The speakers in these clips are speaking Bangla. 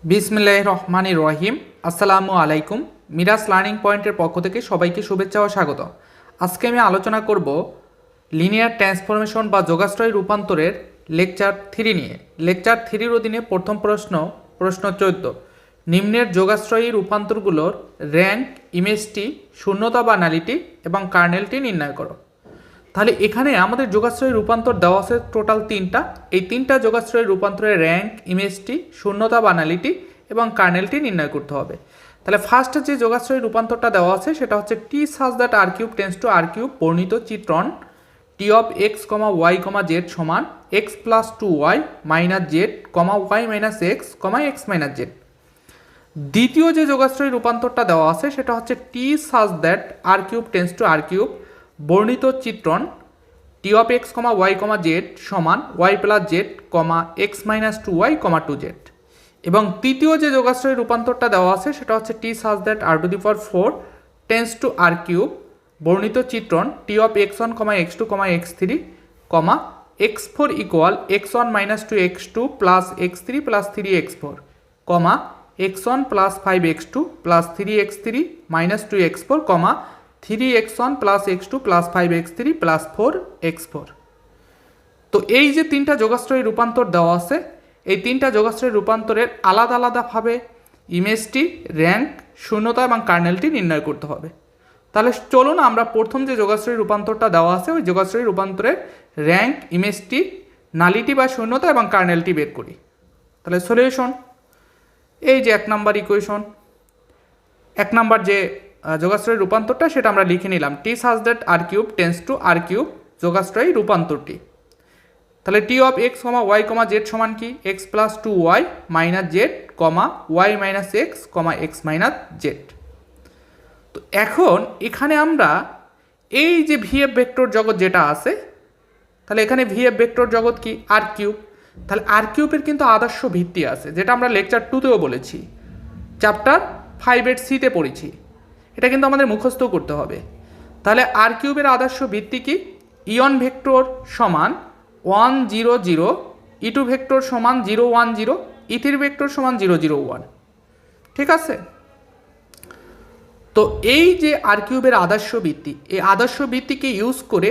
বিসমিল্লাহির রহমানির রহিম। আসসালামু আলাইকুম। মিরাজ লার্নিং পয়েন্টের পক্ষ থেকে সবাইকে শুভেচ্ছা ও স্বাগত। আজকে আমি আলোচনা করব লিনিয়ার ট্রান্সফরমেশন বা যোগাশ্রয় রূপান্তরের লেকচার 3 নিয়ে। লেকচার 3-র অধীনে প্রথম প্রশ্ন 14, নিম্নের যোগাশ্রয়ী রূপান্তরগুলোর র্যাঙ্ক, ইমেজটি, শূন্যতা বা নালিটি এবং কার্নেলটি নির্ণয় করো। তাহলে এখানে আমাদের যোগাশ্রয়ী রূপান্তর দেওয়া আছে টোটাল 3টা। এই 3টা যোগাশ্রয়ী রূপান্তরের র্যাঙ্ক, ইমেজটি, শূন্যতা বা নালিটি এবং কার্নেলটি নির্ণয় করতে হবে। তাহলে ফার্স্ট যে যোগাশ্রয়ী রূপান্তরটা দেওয়া আছে সেটা হচ্ছে T such that R cube tends to R cube বর্ণিত চিত্রণ T of x comma y comma z সমান x plus 2y minus z comma y minus x comma x minus z. দ্বিতীয় যে যোগাশ্রয়ী রূপান্তরটা দেওয়া আছে সেটা হচ্ছে T such that R cube tends to R cube বর্ণিত চিত্রণ T of x comma y comma z সমান y plus z comma x minus 2y comma 2z। এবং তৃতীয় যে যোগাশ্রয়ী রূপান্তরটা দেওয়া আছে সেটা হচ্ছে T such that R to the power 4 tends to R cube বর্ণিত চিত্রণ T of x1 comma x2 comma x3 comma x4 equal x1 minus 2x2 plus x3 plus 3x4 comma x1 plus 5x2 plus 3x3 minus 2x4 comma 3x1 plus x2 plus 5x3 plus 4x4। তো এই যে 3টা যোগাশ্রয়ী রূপান্তর দেওয়া আছে, এই 3টা যোগাশ্রয়ী রূপান্তরের আলাদা আলাদাভাবে ইমেজটি, র্যাঙ্ক, শূন্যতা এবং কার্নেলটি নির্ণয় করতে হবে। তাহলে চলুন আমরা প্রথম যে যোগাশ্রয়ী রূপান্তরটা দেওয়া আছে ওই যোগাশ্রয়ী রূপান্তরের র্যাঙ্ক, ইমেজটি, নালিটি বা শূন্যতা এবং কার্নেলটি বের করি। তাহলে সলিউশন, এই যে 1 নম্বর ইকুয়েশন, 1 নম্বর যে যোগাশ্রয়ী রূপান্তরটা সেটা আমরা লিখে নিলাম T such that R cube tends to R cube যোগাশ্রয়ী রূপান্তরটি। তাহলে T of x comma y comma z সমান কি x plus 2y minus z comma y minus x comma x minus z. তো এখন এখানে আমরা এই যে ভিএফ ভেক্টর জগৎ যেটা আছে, তাহলে এখানে ভিএফ ভেক্টর জগৎ কি আর কিউব। তাহলে আর কিউবের কিন্তু আদর্শ ভিত্তি আছে যেটা আমরা লেকচার 2তেও বলেছি, চ্যাপ্টার 5-এর সিতে পড়েছি। এটা কিন্তু আমাদের মুখস্থ করতে হবে। তাহলে আর কিউবের আদর্শ ভিত্তি কি? ইয়ন ভেক্টর সমান 1 0 0, ই2 ভেক্টর সমান 0 1 0, ই3 ভেক্টর সমান 0 0 1। ঠিক আছে? তো এই যে আর কিউবের আদর্শ ভিত্তি, এই আদর্শ ভিত্তিকে ইউজ করে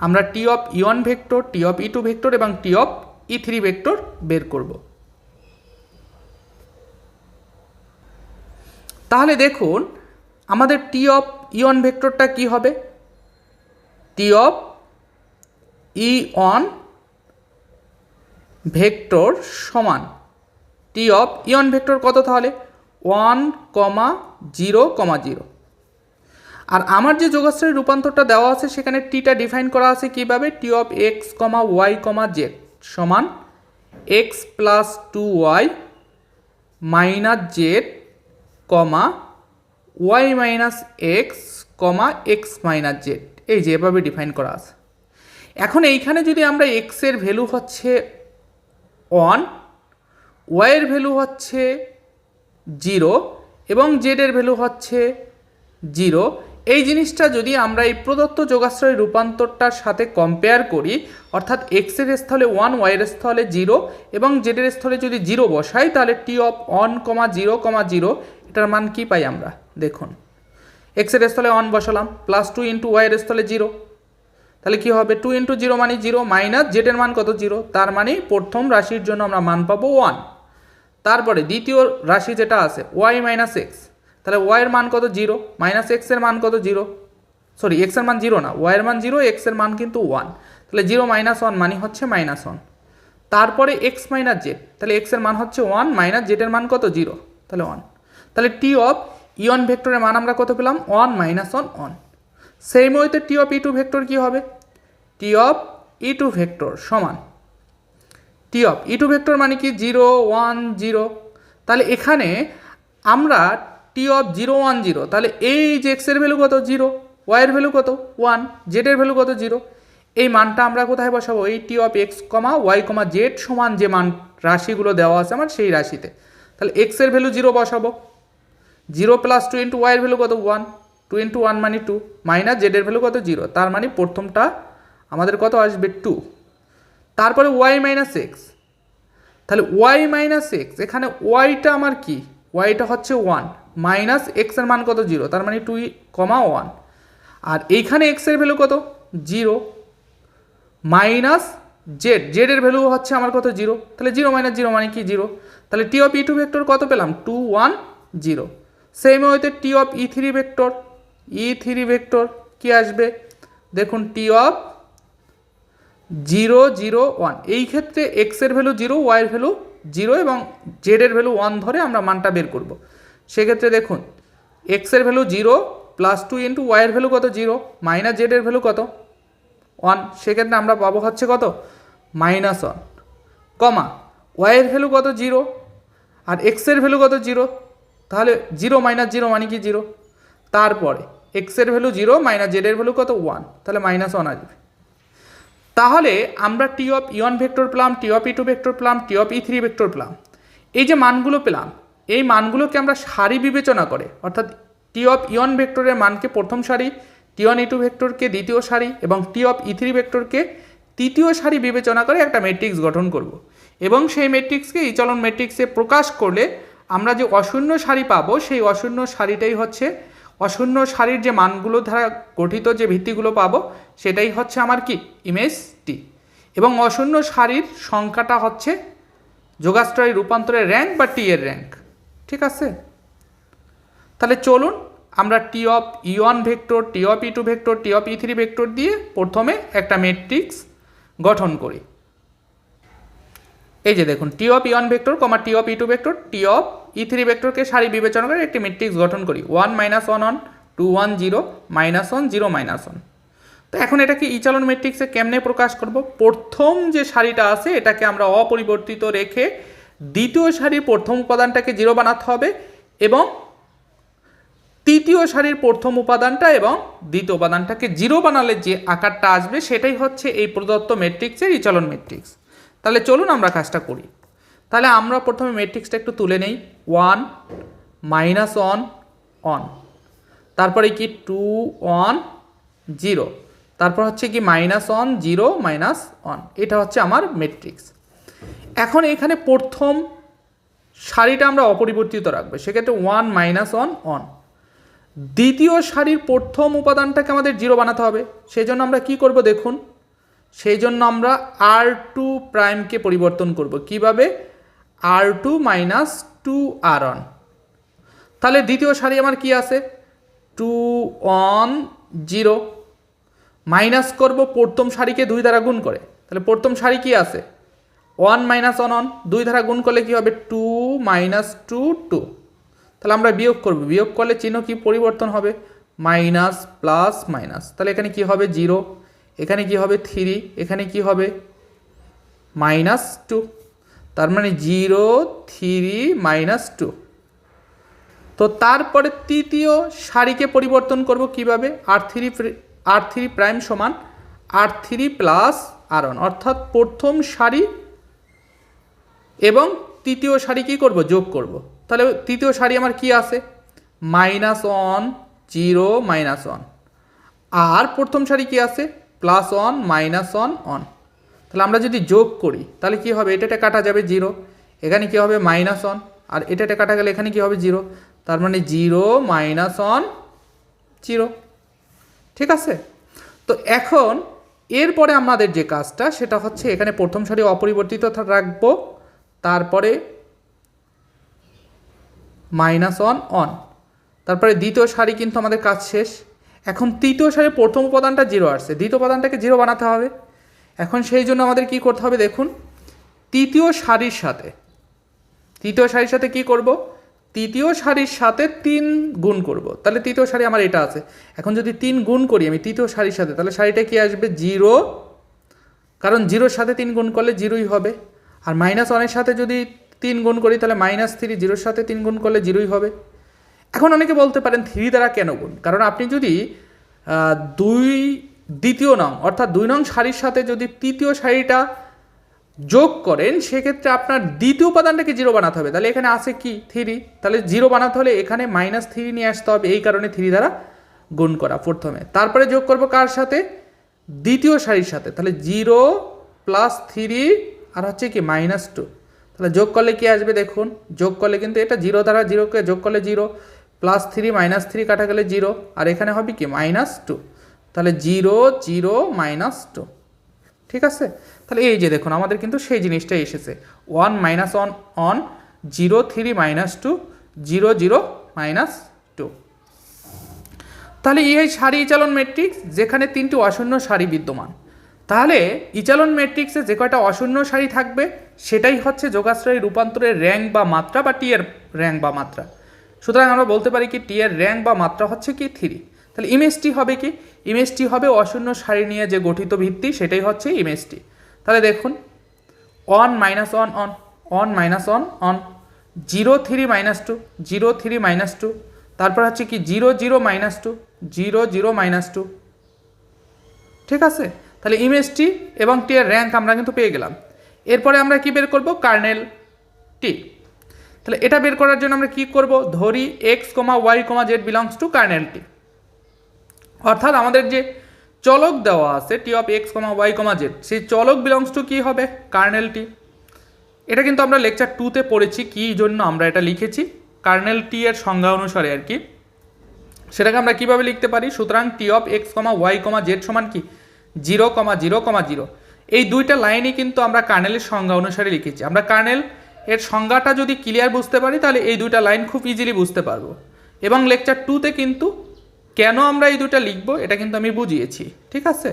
আমরা টি অফ ইয়ন ভেক্টর, টি অফ ই2 ভেক্টর এবং টি অফ ই3 ভেক্টর বের করব। তাহলে দেখুন আমাদের টি অফ ইয়ন ভেক্টরটা কি হবে? টি অফ ইয়ন ভেক্টর সমান টি অফ ইয়ন ভেক্টর কত? তাহলে 1 0 0। আর আমার যে যোগাশ্রয়ী রূপান্তরটা দেওয়া আছে সেখানে টিটা ডিফাইন করা আছে কিভাবে? T of x comma y comma z সমান x plus 2y minus z comma y minus x comma x minus z. এই যে এভাবে ডিফাইন করা আছে। এখন এইখানে যদি আমরা এক্সের ভ্যালু হচ্ছে 1, ওয়াইয়ের ভ্যালু হচ্ছে 0 এবং জেডের ভ্যালু হচ্ছে 0, এই জিনিসটা যদি আমরা এই প্রদত্ত যোগাশ্রয় রূপান্তরটার সাথে কম্পেয়ার করি, অর্থাৎ এক্সের স্থলে 1, ওয়াইয়ের স্থলে 0 এবং জেডের স্থলে যদি 0 বসাই তাহলে টি অফ 1 0 0 এটার মান কি পাই আমরা? দেখুন এক্সের স্থলে 1 বসালাম প্লাস 2 ইন্টু ওয়াইয়ের স্থলে 0, তাহলে কি হবে? 2 ইন্টু 0 মানে 0 মাইনাস জেডের মান কত? 0। তার মানে প্রথম রাশির জন্য আমরা মান পাবো 1। তারপরে দ্বিতীয় রাশি যেটা আছে ওয়াই মাইনাস এক্স, তাহলে ওয়াইয়ের মান কত? 0 মাইনাস এক্সের মান কত? 0, সরি এক্সের মান 0 না, ওয়াইয়ের মান 0, এক্সের মান কিন্তু 1, তাহলে 0 মাইনাস 1 মানে হচ্ছে মাইনাস 1। তারপরে এক্স মাইনাস জেড, তাহলে এক্সের মান হচ্ছে 1 মাইনাস জেডের মান কত? 0, তাহলে 1। তাহলে টি অফ ইয়ন ভেক্টরের মান আমরা কত পেলাম? 1 মাইনাস 1 1। সেই মতে টি অফ ই2 ভেক্টর কি হবে? টি অফ ই2 ভেক্টর সমান টি অফ ই2 ভেক্টর মানে কি? 0 1 0। তাহলে এখানে আমরা টি অফ 0 1 0, তাহলে এই যে এক্সের ভ্যালু কত? 0, ওয়াইয়ের ভ্যালু কত? 1, জেডের ভ্যালু কত? 0। এই মানটা আমরা কোথায় বসাবো? এই T of x comma y comma z সমান যে মান রাশিগুলো দেওয়া আছে আমার সেই রাশিতে। তাহলে এক্সের ভ্যালু 0 বসাবো, 0 প্লাস 2 ইন্টু ওয়াইয়ের ভ্যালু কত? 1, 2 ইন্টু 1 মানে 2 মাইনাস জেডের ভ্যালু কত? 0, তার মানে প্রথমটা আমাদের কত আসবে? 2। তারপরে ওয়াই মাইনাস এক্স, তাহলে ওয়াই মাইনাস এক্স, এখানে ওয়াইটা আমার কি, ওয়াইটা হচ্ছে 1 মাইনাস এক্সের মান কত 0, তার মানে 2, 1, আর এইখানে এক্সের ভ্যালু কত 0 মাইনাস জেড, জেডের ভ্যালু হচ্ছে আমার কত 0, তাহলে 0 মাইনাস 0 মানে কি 0, তাহলে টি অফ E2 ভেক্টর কত পেলাম 2, 1, 0। সেম ওয়েতে টি of E3 vector, E3 vector কি আসবে দেখুন, টি অফ 0, 0, 1, এই ক্ষেত্রে এক্সের ভ্যালু 0, ওয়াইয়ের ভ্যালু 0 এবং জেডের ভ্যালু 1 ধরে আমরা মানটা বের করব। সেক্ষেত্রে দেখুন এক্সের ভ্যালু 0 প্লাস 2 ইন্টু ওয়াইয়ের ভ্যালু কত 0 মাইনাস জেডের ভ্যালু কত 1, সেক্ষেত্রে আমরা পাবো হচ্ছে কত -1, কমা ওয়াইয়ের ভ্যালু কত 0 আর এক্সের ভ্যালু কত 0, তাহলে 0 মাইনাস 0 মানে কি 0, তারপরে এক্সের ভ্যালু 0 মাইনাস জেডের ভ্যালু কত 1, তাহলে -1 আসবে। তাহলে আমরা টি অফ E1 ভেক্টর পেলাম, টি অফ E2 ভেক্টর পেলাম, টি অফ E3 ভেক্টর পেলাম। এই যে মানগুলো পেলাম, এই মানগুলোকে আমরা সারি বিবেচনা করে, অর্থাৎ টি অফ E1 ভেক্টরের মানকে প্রথম সারি, T1 E2 ভেক্টরকে দ্বিতীয় সারি এবং টি অফ E3 ভেক্টরকে তৃতীয় সারি বিবেচনা করে একটা ম্যাট্রিক্স গঠন করব এবং সেই ম্যাট্রিক্সকে ইচলন ম্যাট্রিক্সে প্রকাশ করলে আমরা যে অশূন্য সারি পাবো, সেই অশূন্য সারিটাই হচ্ছে, অশূন্য সারির যে মানগুলো দ্বারা গঠিত যে ভিত্তিগুলো পাবো সেটাই হচ্ছে আমার কি ইমেজ টি, এবং অশূন্য সারির সংখ্যাটা হচ্ছে যোগাশ্রয় রূপান্তরের র্যাঙ্ক বা টি এর র্যাঙ্ক। ঠিক আছে, তাহলে চলুন আমরা T of E1 vector, T of E2 vector, T of E3 vector দিয়ে প্রথমে একটা ম্যাট্রিক্স গঠন করি। এই যে দেখুন T of E1 vector, T of E2 vector, T of E3 ভেক্টরকে সারি বিবেচনা করে একটি ম্যাট্রিক্স গঠন করি 1 - 1 1 2 1 0 -1 0 -1। তো এখন এটাকে ইচলন ম্যাট্রিক্সে কেমনে প্রকাশ করব, প্রথম যে সারিটা আছে এটাকে আমরা অপরিবর্তিত রেখে দ্বিতীয় সারির প্রথম উপাদানটাকে 0 বানাতে হবে এবং তৃতীয় সারির প্রথম উপাদানটা এবং দ্বিতীয় উপাদানটাকে 0 বানালে যে আকারটা আসবে সেটাই হচ্ছে এই প্রদত্ত ম্যাট্রিক্সের ইচলন ম্যাট্রিক্স। তাহলে চলুন আমরা কাজটা করি। তাহলে আমরা প্রথমে ম্যাট্রিক্সটা একটু তুলে নেই, 1 -1 1, তারপরে কি 2 1 0, তারপর হচ্ছে কি -1 0 -1, এটা হচ্ছে আমার ম্যাট্রিক্স। এখন এখানে প্রথম সারিটা আমরা অপরিবর্তিত রাখবো, সেক্ষেত্রে 1 -1 1। দ্বিতীয় সারির প্রথম উপাদানটাকে আমাদের 0 বানাতে হবে, সেই জন্য আমরা কি করব দেখুন, সেই জন্য আমরা R2 প্রাইমকে পরিবর্তন করব কিভাবে, R2 - 2R1। তাহলে দ্বিতীয় সারি আমার কি আছে 2 1 0, মাইনাস করব প্রথম সারিকে 2 দ্বারা গুণ করে, তাহলে প্রথম সারি কি আছে 1 - 1 1, 2 দ্বারা গুণ করলে কি হবে 2 - 2 2, তাহলে আমরা বিয়োগ করব, বিয়োগ করলে চিহ্ন কি পরিবর্তন হবে মাইনাস প্লাস মাইনাস, তাহলে এখানে কি হবে 0, এখানে কি হবে 3, এখানে কি হবে -2, তার মানে 0 3 -2। তো তারপরে তৃতীয় সারিকে পরিবর্তন করব কিভাবে, R3 প্রাইম সমান R3 প্লাস R1, অর্থাৎ প্রথম সারি এবং তৃতীয় সারি কি করব যোগ করব। তাহলে তৃতীয় সারি আমার কি আছে -1 0 -1, আর প্রথম সারি কি আছে +1 -1 1। তাহলে আমরা যদি যোগ করি তাহলে কি হবে, এটা কাটা যাবে 0, এখানে কি হবে -1, আর এটা কাটা গেলে এখানে কি হবে 0, তার মানে 0 -1 0। ঠিক আছে, তো এখন এরপরে আমাদের যে কাজটা সেটা হচ্ছে এখানে প্রথম সারি অপরিবর্তিত রাখবো, তারপরে -1 1, তারপরে দ্বিতীয় সারি কিন্তু আমাদের কাজ শেষ। এখন তৃতীয় সারির প্রথম উপাদানটা 0 আসছে, দ্বিতীয় উপাদানটাকে 0 বানাতে হবে। এখন সেই জন্য আমাদের কি করতে হবে দেখুন, তৃতীয় সারির সাথে কি করব, তৃতীয় সারির সাথে 3 গুণ করব, তাহলে তৃতীয় সারি আমার এটা আছে। এখন যদি 3 গুণ করি আমি তৃতীয় সারির সাথে, তাহলে সারিটা কি আসবে 0, কারণ 0-র সাথে 3 গুণ করলে 0ই হবে। আর -1-এর সাথে যদি 3 গুণ করি তাহলে -3, 0-র সাথে 3 গুণ করলে 0ই হবে। এখন অনেকে বলতে পারেন 3 দ্বারা কেন গুণ, কারণ আপনি যদি দ্বিতীয় নং অর্থাৎ 2 নং সারির সাথে যদি তৃতীয় সারিটা যোগ করেন সেক্ষেত্রে আপনার দ্বিতীয় উপাদানটাকে 0 বানাতে হবে। তাহলে এখানে আছে কি 3, তাহলে 0 বানাতে হলে এখানে -3 নিয়ে আসতে হবে, এই কারণে 3 দ্বারা গুণ করা প্রথমে। তারপরে যোগ করব কার সাথে, দ্বিতীয় সারির সাথে, তাহলে 0 + 3 আর হচ্ছে কি -2, তাহলে যোগ করলে কি আসবে দেখুন, যোগ করলে কিন্তু এটা 0 দ্বারা 0কে যোগ করলে 0, +3 -3 কাটা গেলে 0, আর এখানে হবে কি -2, তাহলে 0 0 -2। ঠিক আছে, তাহলে এই যে দেখুন আমাদের কিন্তু সেই জিনিসটাই এসেছে, 1 - 1 1 0 3 -2 0 0 -2। তাহলে এই সারি ইচালন ম্যাট্রিক্স যেখানে 3টি অশূন্য সারি বিদ্যমান, তাহলে ইচালন ম্যাট্রিক্সে যে কয়টা অশূন্য সারি থাকবে সেটাই হচ্ছে যোগাশ্রয়ী রূপান্তরের র্যাঙ্ক বা মাত্রা বা টি এর র্যাঙ্ক বা মাত্রা। সুতরাং আমরা বলতে পারি কি টি এর র্যাঙ্ক বা মাত্রা হচ্ছে কি 3। তাহলে ইমেজ টি হবে কি, ইমেজ টি হবে অশূন্য সারি নিয়ে যে গঠিত ভিত্তি, সেটাই হচ্ছে ইমেজ টি। তাহলে দেখুন 1 - 1 1 1 - 1 1 0 3 -2 0 3 -2, তারপর হচ্ছে কি 0 0 -2 0 0 -2। ঠিক আছে, তাহলে ইমেজ টি এবং টি এর র্যাঙ্ক আমরা কিন্তু পেয়ে গেলাম। এরপরে আমরা কি বের করব, কার্নেল টি। তাহলে এটা বের করার জন্য আমরা কি করব, ধরি x, y, z belongs to kernel T, অর্থাৎ আমাদের যে চলক দেওয়া আছে T of x, y, z, সেই চলক বিলংস টু কি হবে, কার্নেল টি। এটা কিন্তু আমরা লেকচার 2তে পড়েছি, কি জন্য আমরা এটা লিখেছি, কার্নেল টি এর সংজ্ঞা অনুসারে আর কি। সেটাকে আমরা কিভাবে লিখতে পারি, সুতরাং T of x, y, z সমান কি 0, 0, 0। এই দুইটা লাইনই কিন্তু আমরা কার্নেলের সংজ্ঞা অনুসারে লিখেছি। আমরা কার্নেল এর সংজ্ঞাটা যদি ক্লিয়ার বুঝতে পারি তাহলে এই দুইটা লাইন খুব ইজিলি বুঝতে পারবো, এবং লেকচার 2তে কিন্তু কেন আমরা এই দুইটা লিখবো এটা কিন্তু আমি বুঝিয়েছি। ঠিক আছে,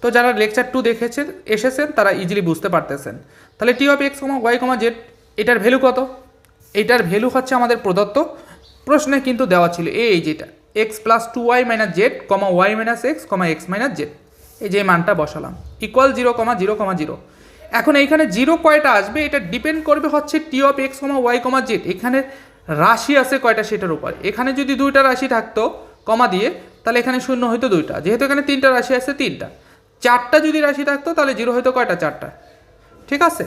তো যারা লেকচার 2 দেখেছেন এসেছেন তারা ইজিলি বুঝতে পারতেছেন। তাহলে T of x, y, z এটার ভ্যালু কত, এটার ভ্যালু হচ্ছে আমাদের প্রদত্ত প্রশ্নে কিন্তু দেওয়া ছিল এই যেটা x + 2y - z, y - x, x - z, এই যে মানটা বসালাম ইকুয়াল 0, 0, 0। এখন এইখানে 0 কয়টা আসবে এটা ডিপেন্ড করবে হচ্ছে টি অফ x, y, z এখানে রাশি আছে কয়টা সেটার উপর। এখানে যদি 2টা রাশি থাকতো কমা দিয়ে তাহলে এখানে 0 হইতো 2টা, যেহেতু এখানে 3টা রাশি আছে 3টা। 4টা যদি রাশি থাকতো তাহলে 0 হইতো কয়টা, 4টা। ঠিক আছে,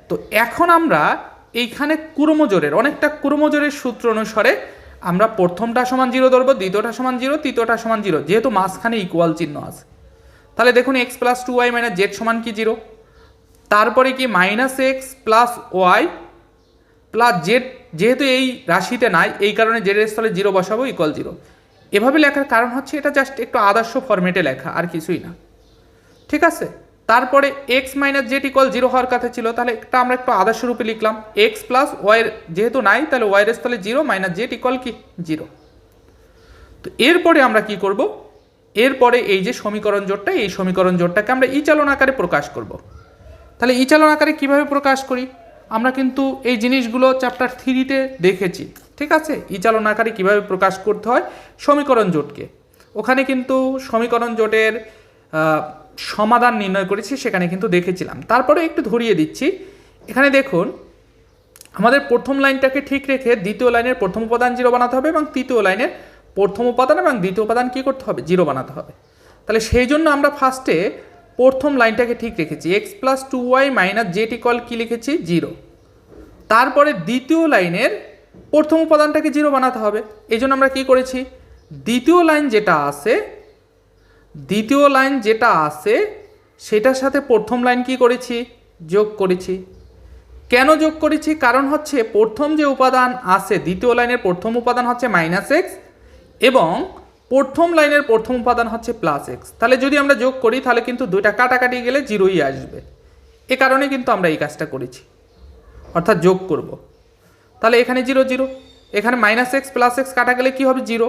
তো এখন আমরা এইখানে ক্রমজোরের অনেকটা ক্রমজোরের সূত্র অনুসারে আমরা প্রথমটা সমান 0 ধরবো, দ্বিতীয়টা সমান 0, তৃতীয়টা সমান 0, যেহেতু মাঝখানে ইকুয়াল চিহ্ন আছে। তাহলে দেখুন x + 2y - z সমান কি 0, তারপরে কি -x + y + z, যেহেতু এই রাশিতে নাই এই কারণে z এর স্থলে 0 বসাবো ইকুয়াল 0। এভাবে লেখার কারণ হচ্ছে এটা জাস্ট একটু আদর্শ ফরম্যাটে লেখা, আর কিছুই না। ঠিক আছে, তারপরে x - z = 0 হওয়ার কথা ছিল, তাহলে এটা আমরা একটু আদর্শ রূপে লিখলাম x + y, যেহেতু নাই তাহলে y এর স্থলে 0 - z = কি 0। তো এরপরে আমরা কি করব, এরপরে এই যে সমীকরণ জোটটা, এই সমীকরণ জোটটাকে আমরা ইচালন আকারে প্রকাশ করব। তাহলে ইচালন আকারে কিভাবে প্রকাশ করি, আমরা কিন্তু এই জিনিসগুলো চ্যাপ্টার 3তে দেখেছি। ঠিক আছে, ইচালন আকারে কিভাবে প্রকাশ করতে হয় সমীকরণ জোটকে, ওখানে কিন্তু সমীকরণ জোটের সমাধান নির্ণয় করেছি, সেখানে কিন্তু দেখেছিলাম। তারপরে একটু ধরিয়ে দিচ্ছি, এখানে দেখুন আমাদের প্রথম লাইনটাকে ঠিক রেখে দ্বিতীয় লাইনের প্রথম উপাদান 0 বানাতে হবে, এবং তৃতীয় লাইনের প্রথম উপাদান এবং দ্বিতীয় উপাদান কী করতে হবে, 0 বানাতে হবে। তাহলে সেই জন্য আমরা ফার্স্টে প্রথম লাইনটাকে ঠিক রেখেছি, x + 2y - z = কি লিখেছি 0। তারপরে দ্বিতীয় লাইনের প্রথম উপাদানটাকে 0 বানাতে হবে, এই জন্য আমরা কি করেছি, দ্বিতীয় লাইন যেটা আছে সেটার সাথে প্রথম লাইন কি করেছি, যোগ করেছি। কেন যোগ করেছি, কারণ হচ্ছে প্রথম যে উপাদান আছে দ্বিতীয় লাইনের প্রথম উপাদান হচ্ছে -x, এবং প্রথম লাইনের প্রথম উপাদান হচ্ছে +x। তাহলে যদি আমরা যোগ করি তাহলে কিন্তু দুইটা কাটাকাটি গেলে 0ই আসবে, এ কারণে কিন্তু আমরা এই কাজটা করেছি, অর্থাৎ যোগ করব। তাহলে এখানে 0 0, এখানে -x + x কাটা গেলে কি হবে 0,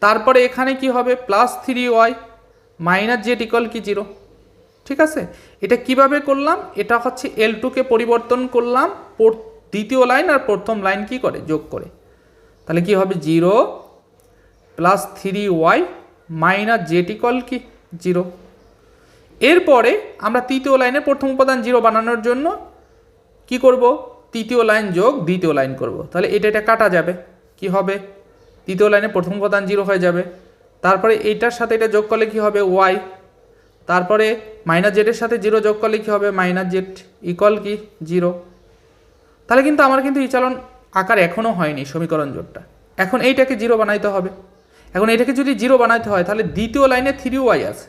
তারপরে এখানে কি হবে +3y - z = কি 0। ঠিক আছে, এটা কিভাবে করলাম, এটা হচ্ছে L2কে পরিবর্তন করলাম দ্বিতীয় লাইন আর প্রথম লাইন কি করে যোগ করে, তাহলে কি হবে 0 + 3y - z = কি 0। এরপরে আমরা তৃতীয় লাইনের প্রথম উপাদান 0 বানানোর জন্য কি করব, তৃতীয় লাইন যোগ দ্বিতীয় লাইন করব। তাহলে এটা কাটা যাবে, কি হবে তৃতীয় লাইনে প্রথম উপাদান 0 হয়ে যাবে, তারপরে এইটার সাথে এটা যোগ করলে কি হবে y, তারপরে -z এর সাথে 0 যোগ করলে কি হবে -z = কি 0। তাহলে কিন্তু আমার কিন্তু ইচালন আকার এখনও হয়নি সমীকরণ জোটটা, এখন এইটাকে 0 বানাইতে হবে। এখন এটাকে যদি 0 বানাইতে হয় তাহলে দ্বিতীয় লাইনে 3y আছে,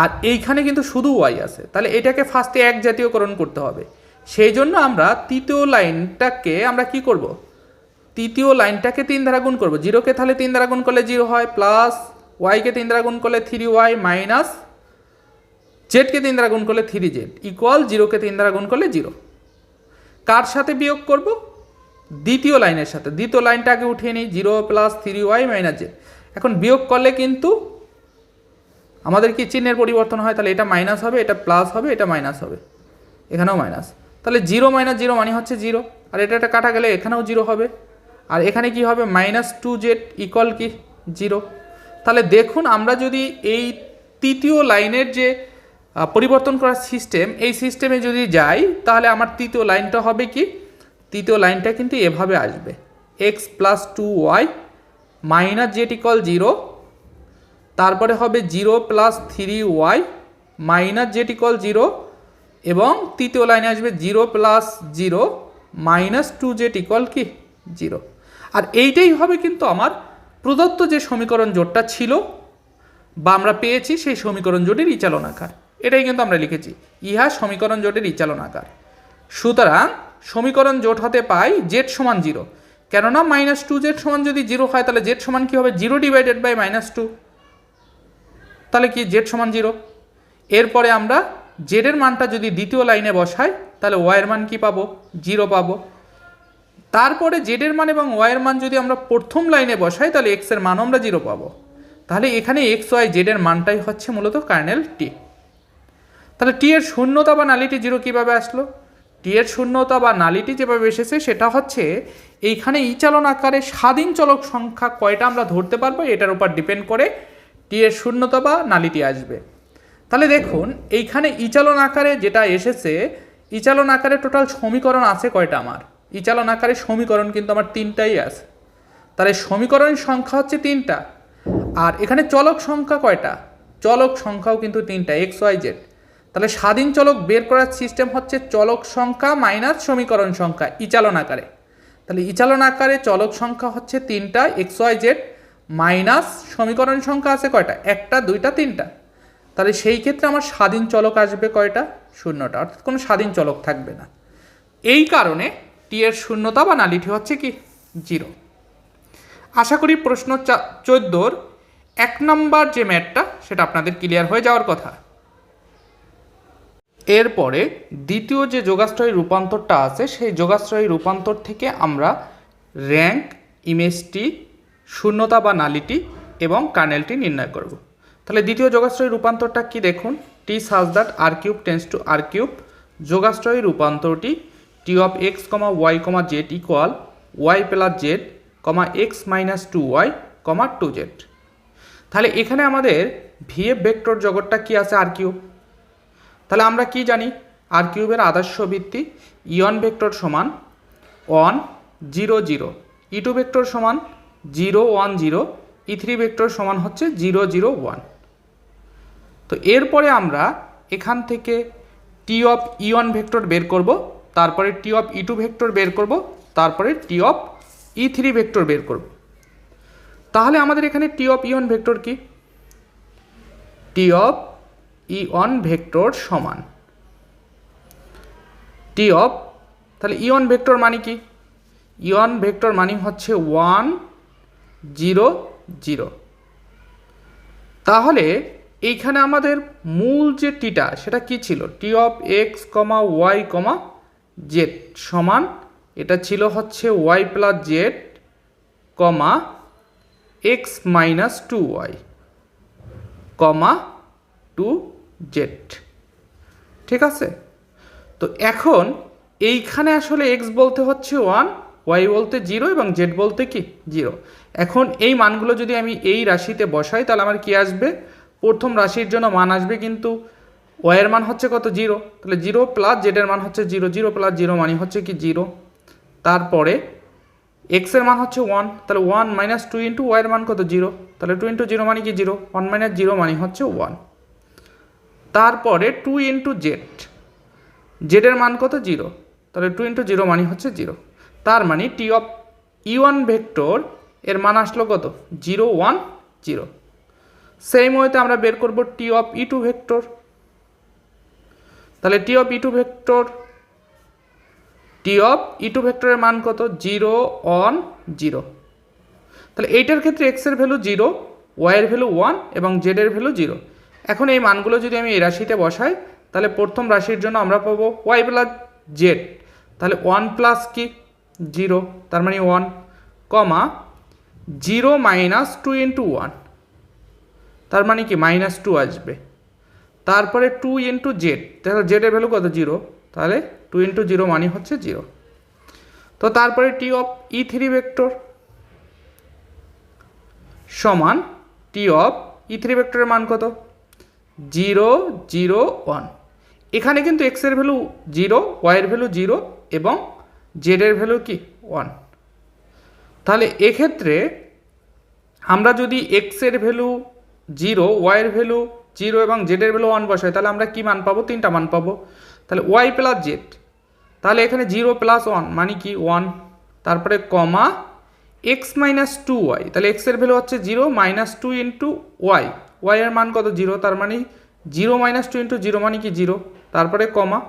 আর এইখানে কিন্তু শুধু y আছে, তাহলে এটাকে ফার্স্টে এক জাতীয়করণ করতে হবে। সেই জন্য আমরা তৃতীয় লাইনটাকে আমরা কি করব, তৃতীয় লাইনটাকে 3 দ্বারা গুণ করব। জিরোকে তাহলে 3 দ্বারা গুণ করলে 0 হয়, প্লাস ওয়াইকে 3 দ্বারা গুণ করলে 3y, মাইনাস জেডকে 3 দ্বারা গুণ করলে 3z, ইকুয়াল 0কে 3 দ্বারা গুণ করলে 0। কার সাথে বিয়োগ করব? দ্বিতীয় লাইনের সাথে। দ্বিতীয় লাইনটা আগে উঠিয়ে নিই, 0 প্লাস 3y মাইনাস জেড। এখন বিয়োগ করলে কিন্তু আমাদের কি চিহ্নের পরিবর্তন হয়, তাহলে এটা মাইনাস হবে, এটা প্লাস হবে, এটা মাইনাস হবে, এখানেও মাইনাস। তাহলে 0 মাইনাস 0 মানে হচ্ছে 0, আর এটা কাটা গেলে এখানেও 0 হবে, আর এখানে কি হবে, মাইনাস 2z ইকুয়াল কি 0। তাহলে দেখুন আমরা যদি এই তৃতীয় লাইনের যে পরিবর্তন করার সিস্টেম, এই সিস্টেমে যদি যাই তাহলে আমার তৃতীয় লাইনটা হবে কি, তৃতীয় লাইনটা কিন্তু এভাবে আসবে, x plus 2y minus Z equal 0, তারপরে হবে 0 plus 3y minus Z equal 0, এবং তৃতীয় লাইনে আসবে 0 প্লাস 0 মাইনাস 2z ইকুয়াল কি 0। আর এইটাই হবে কিন্তু আমার প্রদত্ত যে সমীকরণ জোটটা ছিল বা আমরা পেয়েছি সেই সমীকরণ জোটের ইচালন আকার। এটাই কিন্তু আমরা লিখেছি, ইহা সমীকরণ জোটের ইচালন আকার। সুতরাং সমীকরণ জোট হতে পাই জেড সমান 0, কেননা মাইনাস 2z সমান যদি 0 হয় তাহলে জেড সমান কী হবে, 0 ডিভাইডেড বাই মাইনাস 2, তাহলে কি জেড সমান 0। এরপরে আমরা জেডের মানটা যদি দ্বিতীয় লাইনে বসাই তাহলে ওয়াইয়ের মান কি পাবো, 0 পাবো। তারপরে জেডের মান এবং ওয়াইয়ের মান যদি আমরা প্রথম লাইনে বসাই তাহলে এক্স এর মানও আমরা 0 পাবো। তাহলে এখানে এক্স ওয়াই জেডের মানটাই হচ্ছে মূলত কার্নেল টি। তাহলে টি এর শূন্যতা বা নালিটি 0 কীভাবে আসলো? টি এর শূন্যতা বা নালিটি যেভাবে এসেছে সেটা হচ্ছে এইখানে ইচালন আকারে স্বাধীন চলক সংখ্যা কয়টা আমরা ধরতে পারবো এটার উপর ডিপেন্ড করে টি এর শূন্যতা বা নালিটি আসবে। তাহলে দেখুন এইখানে ইচালন আকারে যেটা এসেছে, ইচালন আকারে টোটাল সমীকরণ আছে কয়টা আমার, ইচালন আকারে সমীকরণ কিন্তু আমার 3টাই আছে। তাহলে সমীকরণের সংখ্যা হচ্ছে 3টা, আর এখানে চলক সংখ্যা কয়টা, চলক সংখ্যাও কিন্তু 3টা, এক্স ওয়াই জেড। তাহলে স্বাধীন চলক বের করার সিস্টেম হচ্ছে চলক সংখ্যা মাইনাস সমীকরণ সংখ্যা ইচালন আকারে। তাহলে ইচালন আকারে চলক সংখ্যা হচ্ছে 3টা, এক্স ওয়াই জেড, মাইনাস সমীকরণ সংখ্যা আছে কয়টা, 1টা 2টা 3টা। তাহলে সেই ক্ষেত্রে আমার স্বাধীন চলক আসবে কয়টা, 0টা, অর্থাৎ কোনো স্বাধীন চলক থাকবে না। এই কারণে টি এর শূন্যতা বা নালিটি হচ্ছে কি 0। আশা করি প্রশ্ন 14-র 1 নম্বর যে ম্যাথটা সেটা আপনাদের ক্লিয়ার হয়ে যাওয়ার কথা। এরপরে দ্বিতীয় যে যোগাশ্রয়ী রূপান্তরটা আছে সেই যোগাশ্রয়ী রূপান্তর থেকে আমরা র্যাঙ্ক, ইমেজটি, শূন্যতা বা নালিটি এবং কার্নেলটি নির্ণয় করব। তাহলে দ্বিতীয় যোগাশ্রয়ী রূপান্তরটা কি দেখুন, T such that R cube tends to R cube. যোগাশ্রয়ী রূপান্তরটি T of x comma y comma z equal y plus z comma x minus 2y comma 2z। তাহলে এখানে আমাদের ভিএফ ভেক্টর জগৎটা কি আছে, আর কিউব। তাহলে আমরা কি জানি, আর কিউবের আদর্শ ভিত্তি ই1 ভেক্টর সমান 1 0 0, ই2 ভেক্টর সমান 0 1 0, ই3 ভেক্টর সমান হচ্ছে 0 0 1। তো এরপরে আমরা এখান থেকে টি অফ ই1 ভেক্টর বের করব, তারপরে টি অফ ই2 ভেক্টর বের করব, তারপরে টি অফ ই3 ভেক্টর বের করব। তাহলে আমাদের এখানে টি অফ ই1 ভেক্টর কি, টি অফ ই1 ভেক্টর সমান টি অফ, তাহলে ই1 ভেক্টর মানে কি, ই1 ভেক্টর মানে হচ্ছে 1 0 0। তাহলে এইখানে আমাদের মূল যে টিটা সেটা কি ছিল, T of x comma y comma z সমান, এটা ছিল হচ্ছে y plus z comma x minus 2y comma 2z। ঠিক আছে, তো এখন এইখানে আসলে এক্স বলতে হচ্ছে 1, ওয়াই বলতে 0 এবং জেড বলতে কি 0। এখন এই মানগুলো যদি আমি এই রাশিতে বসাই তাহলে আমার কি আসবে, প্রথম রাশির জন্য মান আসবে কিন্তু ওয়াইয়ের মান হচ্ছে কত 0, তাহলে 0 প্লাস জেডের মান হচ্ছে 0, 0 প্লাস 0 মানে হচ্ছে কি 0। তারপরে এক্সের মান হচ্ছে 1, তাহলে 1 মাইনাস 2 ইন্টু ওয়াইয়ের মান কত 0, তাহলে 2 ইন্টু 0 মানে কি 0, 1 মাইনাস 0 মানে হচ্ছে 1। তারপরে 2 ইন্টু জেড, জেডের মান কত 0, তাহলে 2 ইন্টু 0 মানে হচ্ছে 0। তার মানে টি অফ ই1 ভেক্টর এর মান আসলো কত 0 1 0। সেই মতে আমরা বের করব টি অফ ই2 ভেক্টর। তাহলে টি অফ ই2 ভেক্টর টি অফ ই2 ভেক্টরের মান কত 0 1 0। তাহলে এইটার ক্ষেত্রে এক্স এর ভ্যালু 0, ওয়াই এর ভ্যালু 1 এবং জেড এর ভ্যালু 0। এখন এই মানগুলো যদি আমি এই রাশিতে বসাই তাহলে প্রথম রাশির জন্য আমরা পাবো ওয়াই প্লাস জেড, তাহলে 1 প্লাস কি 0 তার মানে 1 কমা 0 মাইনাস 2 ইন্টু 1 তার মানে কি -2 আসবে। তারপরে 2 ইন্টু জেড, তাহলে জেডের ভ্যালু কত 0, তাহলে 2 ইন্টু 0 মানে হচ্ছে 0। তো তারপরে টি অফ ই3 ভেক্টর সমান টি অফ ই3 ভেক্টরের মান কত 0 0 1। এখানে কিন্তু এক্স এর ভ্যালু 0, ওয়াই এর ভ্যালু 0 এবং জেড এর ভ্যালু কি 1। তাহলে এক্ষেত্রে আমরা যদি এক্স এর ভ্যালু 0, ওয়াই এর ভ্যালু 0 এবং জেড এর ভ্যালু 1 বসাই তাহলে আমরা কি মান পাবো, তিনটা মান পাবো। তাহলে ওয়াই প্লাস জেড, তাহলে এখানে 0 প্লাস 1 মানে কি 1, তারপরে কমা এক্স মাইনাস 2 ওয়াই, তাহলে এক্স এর ভ্যালু হচ্ছে 0 -2 ইন্টু ওয়াই, ওয়াই এর মান কত 0 তার মানে 0 -2 ইন্টু 0 মানে কি 0, তারপরে কমা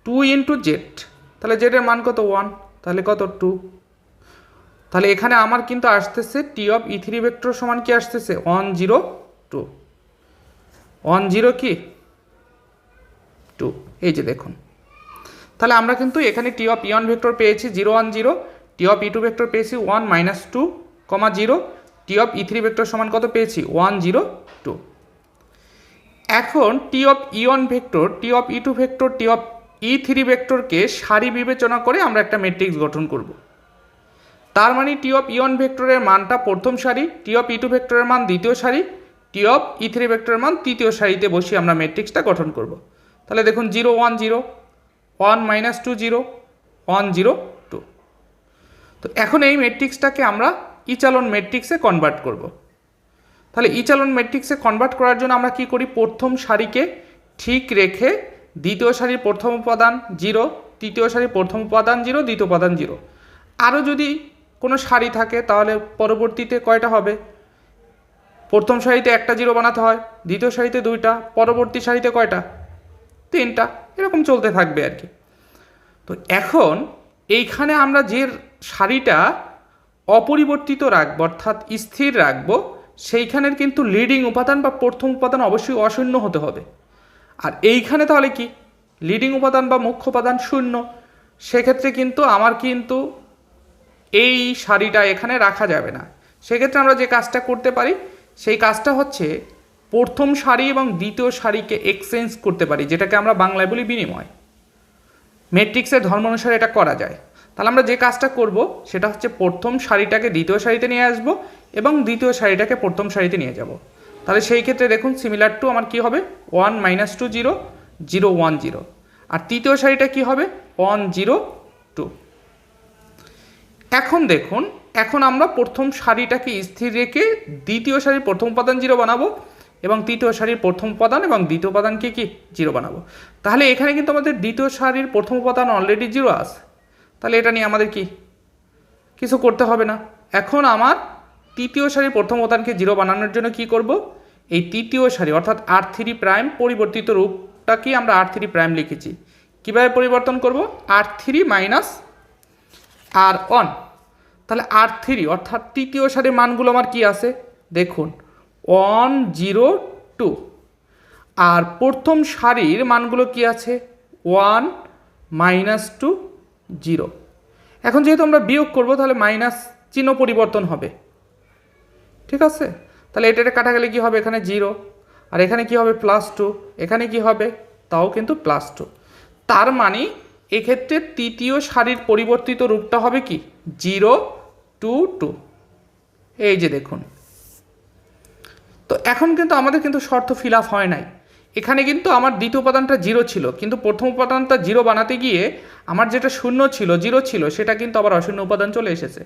2 ইন্টু জেড, তাহলে জেড এর মান কত 1, তাহলে কত 2। তাহলে এখানে আমার কিন্তু আসতেছে টি অফ ই3 ভেক্টর সমান কি আসতেছে 1 0 2, 1 0 কি 2, এই যে দেখুন। তাহলে আমরা কিন্তু এখানে টি অফ ই1 ভেক্টর পেয়েছি 0 1 0, টি অফ ই2 ভেক্টর পেয়েছি 1 -2, 0, টি অফ ই3 ভেক্টর সমান কত পেয়েছি 1 0 2। এখন টি অফ ই1 ভেক্টর, টি অফ ই2 ভেক্টর, টি অফ ই3 ভেক্টরকে সারি বিবেচনা করে আমরা একটা ম্যাট্রিক্স গঠন করব। তার মানে টি অফ ই1 ভেক্টরের মানটা প্রথম সারি, টি অফ ই2 ভেক্টরের মান দ্বিতীয় সারি, টি অফ ই3 ভেক্টরের মান তৃতীয় সারিতে বসিয়ে আমরা ম্যাট্রিক্সটা গঠন করব। তাহলে দেখুন 0 1 0, 1 -2 0, 1 0 2। তো এখন এই ম্যাট্রিক্সটাকে আমরা ইচালন ম্যাট্রিক্সে কনভার্ট করব। তাহলে ইচালন ম্যাট্রিক্সে কনভার্ট করার জন্য আমরা কি করি, প্রথম সারিকে ঠিক রেখে দ্বিতীয় সারির প্রথম উপাদান 0, তৃতীয় সারির প্রথম উপাদান 0, দ্বিতীয় উপাদান 0। আরও যদি কোনো সারি থাকে তাহলে পরবর্তীতে কয়টা হবে, প্রথম সারিতে একটা 0 বানাতে হয়, দ্বিতীয় সারিতে 2টা, পরবর্তী সারিতে কয়টা 3টা, এরকম চলতে থাকবে আর কি। তো এখন এইখানে আমরা যে সারিটা অপরিবর্তিত রাখবো অর্থাৎ স্থির রাখবো সেইখানের কিন্তু লিডিং উপাদান বা প্রথম উপাদান অবশ্যই অশূন্য হতে হবে। আর এইখানে তাহলে কি লিডিং উপাদান বা মুখ্য উপাদান 0, সেক্ষেত্রে কিন্তু আমার কিন্তু এই সারিটা এখানে রাখা যাবে না। সেক্ষেত্রে আমরা যে কাজটা করতে পারি সেই কাজটা হচ্ছে প্রথম সারি এবং দ্বিতীয় সারিকে এক্সচেঞ্জ করতে পারি, যেটাকে আমরা বাংলায় বলি বিনিময়। ম্যাট্রিক্সের ধর্ম অনুসারে এটা করা যায়। তাহলে আমরা যে কাজটা করব সেটা হচ্ছে প্রথম সারিটাকে দ্বিতীয় সারিতে নিয়ে আসব এবং দ্বিতীয় সারিটাকে প্রথম সারিতে নিয়ে যাব। তাহলে সেই ক্ষেত্রে দেখুন সিমিলার টু আমার কি হবে 1 -2 0 0 1 0, আর তৃতীয় সারিটা কি হবে 1 0 2। এখন দেখুন, এখন আমরা প্রথম সারিটাকে স্থির রেখে দ্বিতীয় সারির প্রথম উপাদান 0 বানাবো এবং তৃতীয় সারির প্রথম উপাদান এবং দ্বিতীয় উপাদানকে কি 0 বানাবো। তাহলে এখানে কিন্তু আমাদের দ্বিতীয় সারির প্রথম উপাদান অলরেডি 0 আছে, তাহলে এটা নিয়ে আমাদের কি কিছু করতে হবে না। এখন আমার তৃতীয় সারির প্রথম উপাদানকে 0 বানানোর জন্য কি করব, এই তৃতীয় সারি অর্থাৎ r3' পরিবর্তিত রূপটা কি আমরা r3' লিখেছি, কিভাবে পরিবর্তন করব r3 মাইনাস r1। তাহলে r3 অর্থাৎ তৃতীয় সারির মানগুলো আমার কি আছে দেখুন 1 0 2, আর প্রথম সারির মানগুলো কি আছে 1 -2 0। এখন যেহেতু আমরা বিয়োগ করব তাহলে মাইনাস চিহ্ন পরিবর্তন হবে, ঠিক আছে। তাহলে এটা কাটা গেলে কি হবে এখানে 0, আর এখানে কি হবে +2, এখানে কি হবে তাও কিন্তু +2। তার মানে এক্ষেত্রে তৃতীয় সারির পরিবর্তিত রূপটা হবে কি 0 2 2, এই যে দেখুন। তো এখন কিন্তু আমাদের কিন্তু শর্ত ফিল আপ হয় নাই। এখানে কিন্তু আমার দ্বিতীয় উপাদানটা 0 ছিল, কিন্তু প্রথম উপাদানটা 0 বানাতে গিয়ে আমার যেটা 0 ছিল 0 ছিল সেটা কিন্তু আবার অশূন্য উপাদান চলে এসেছে।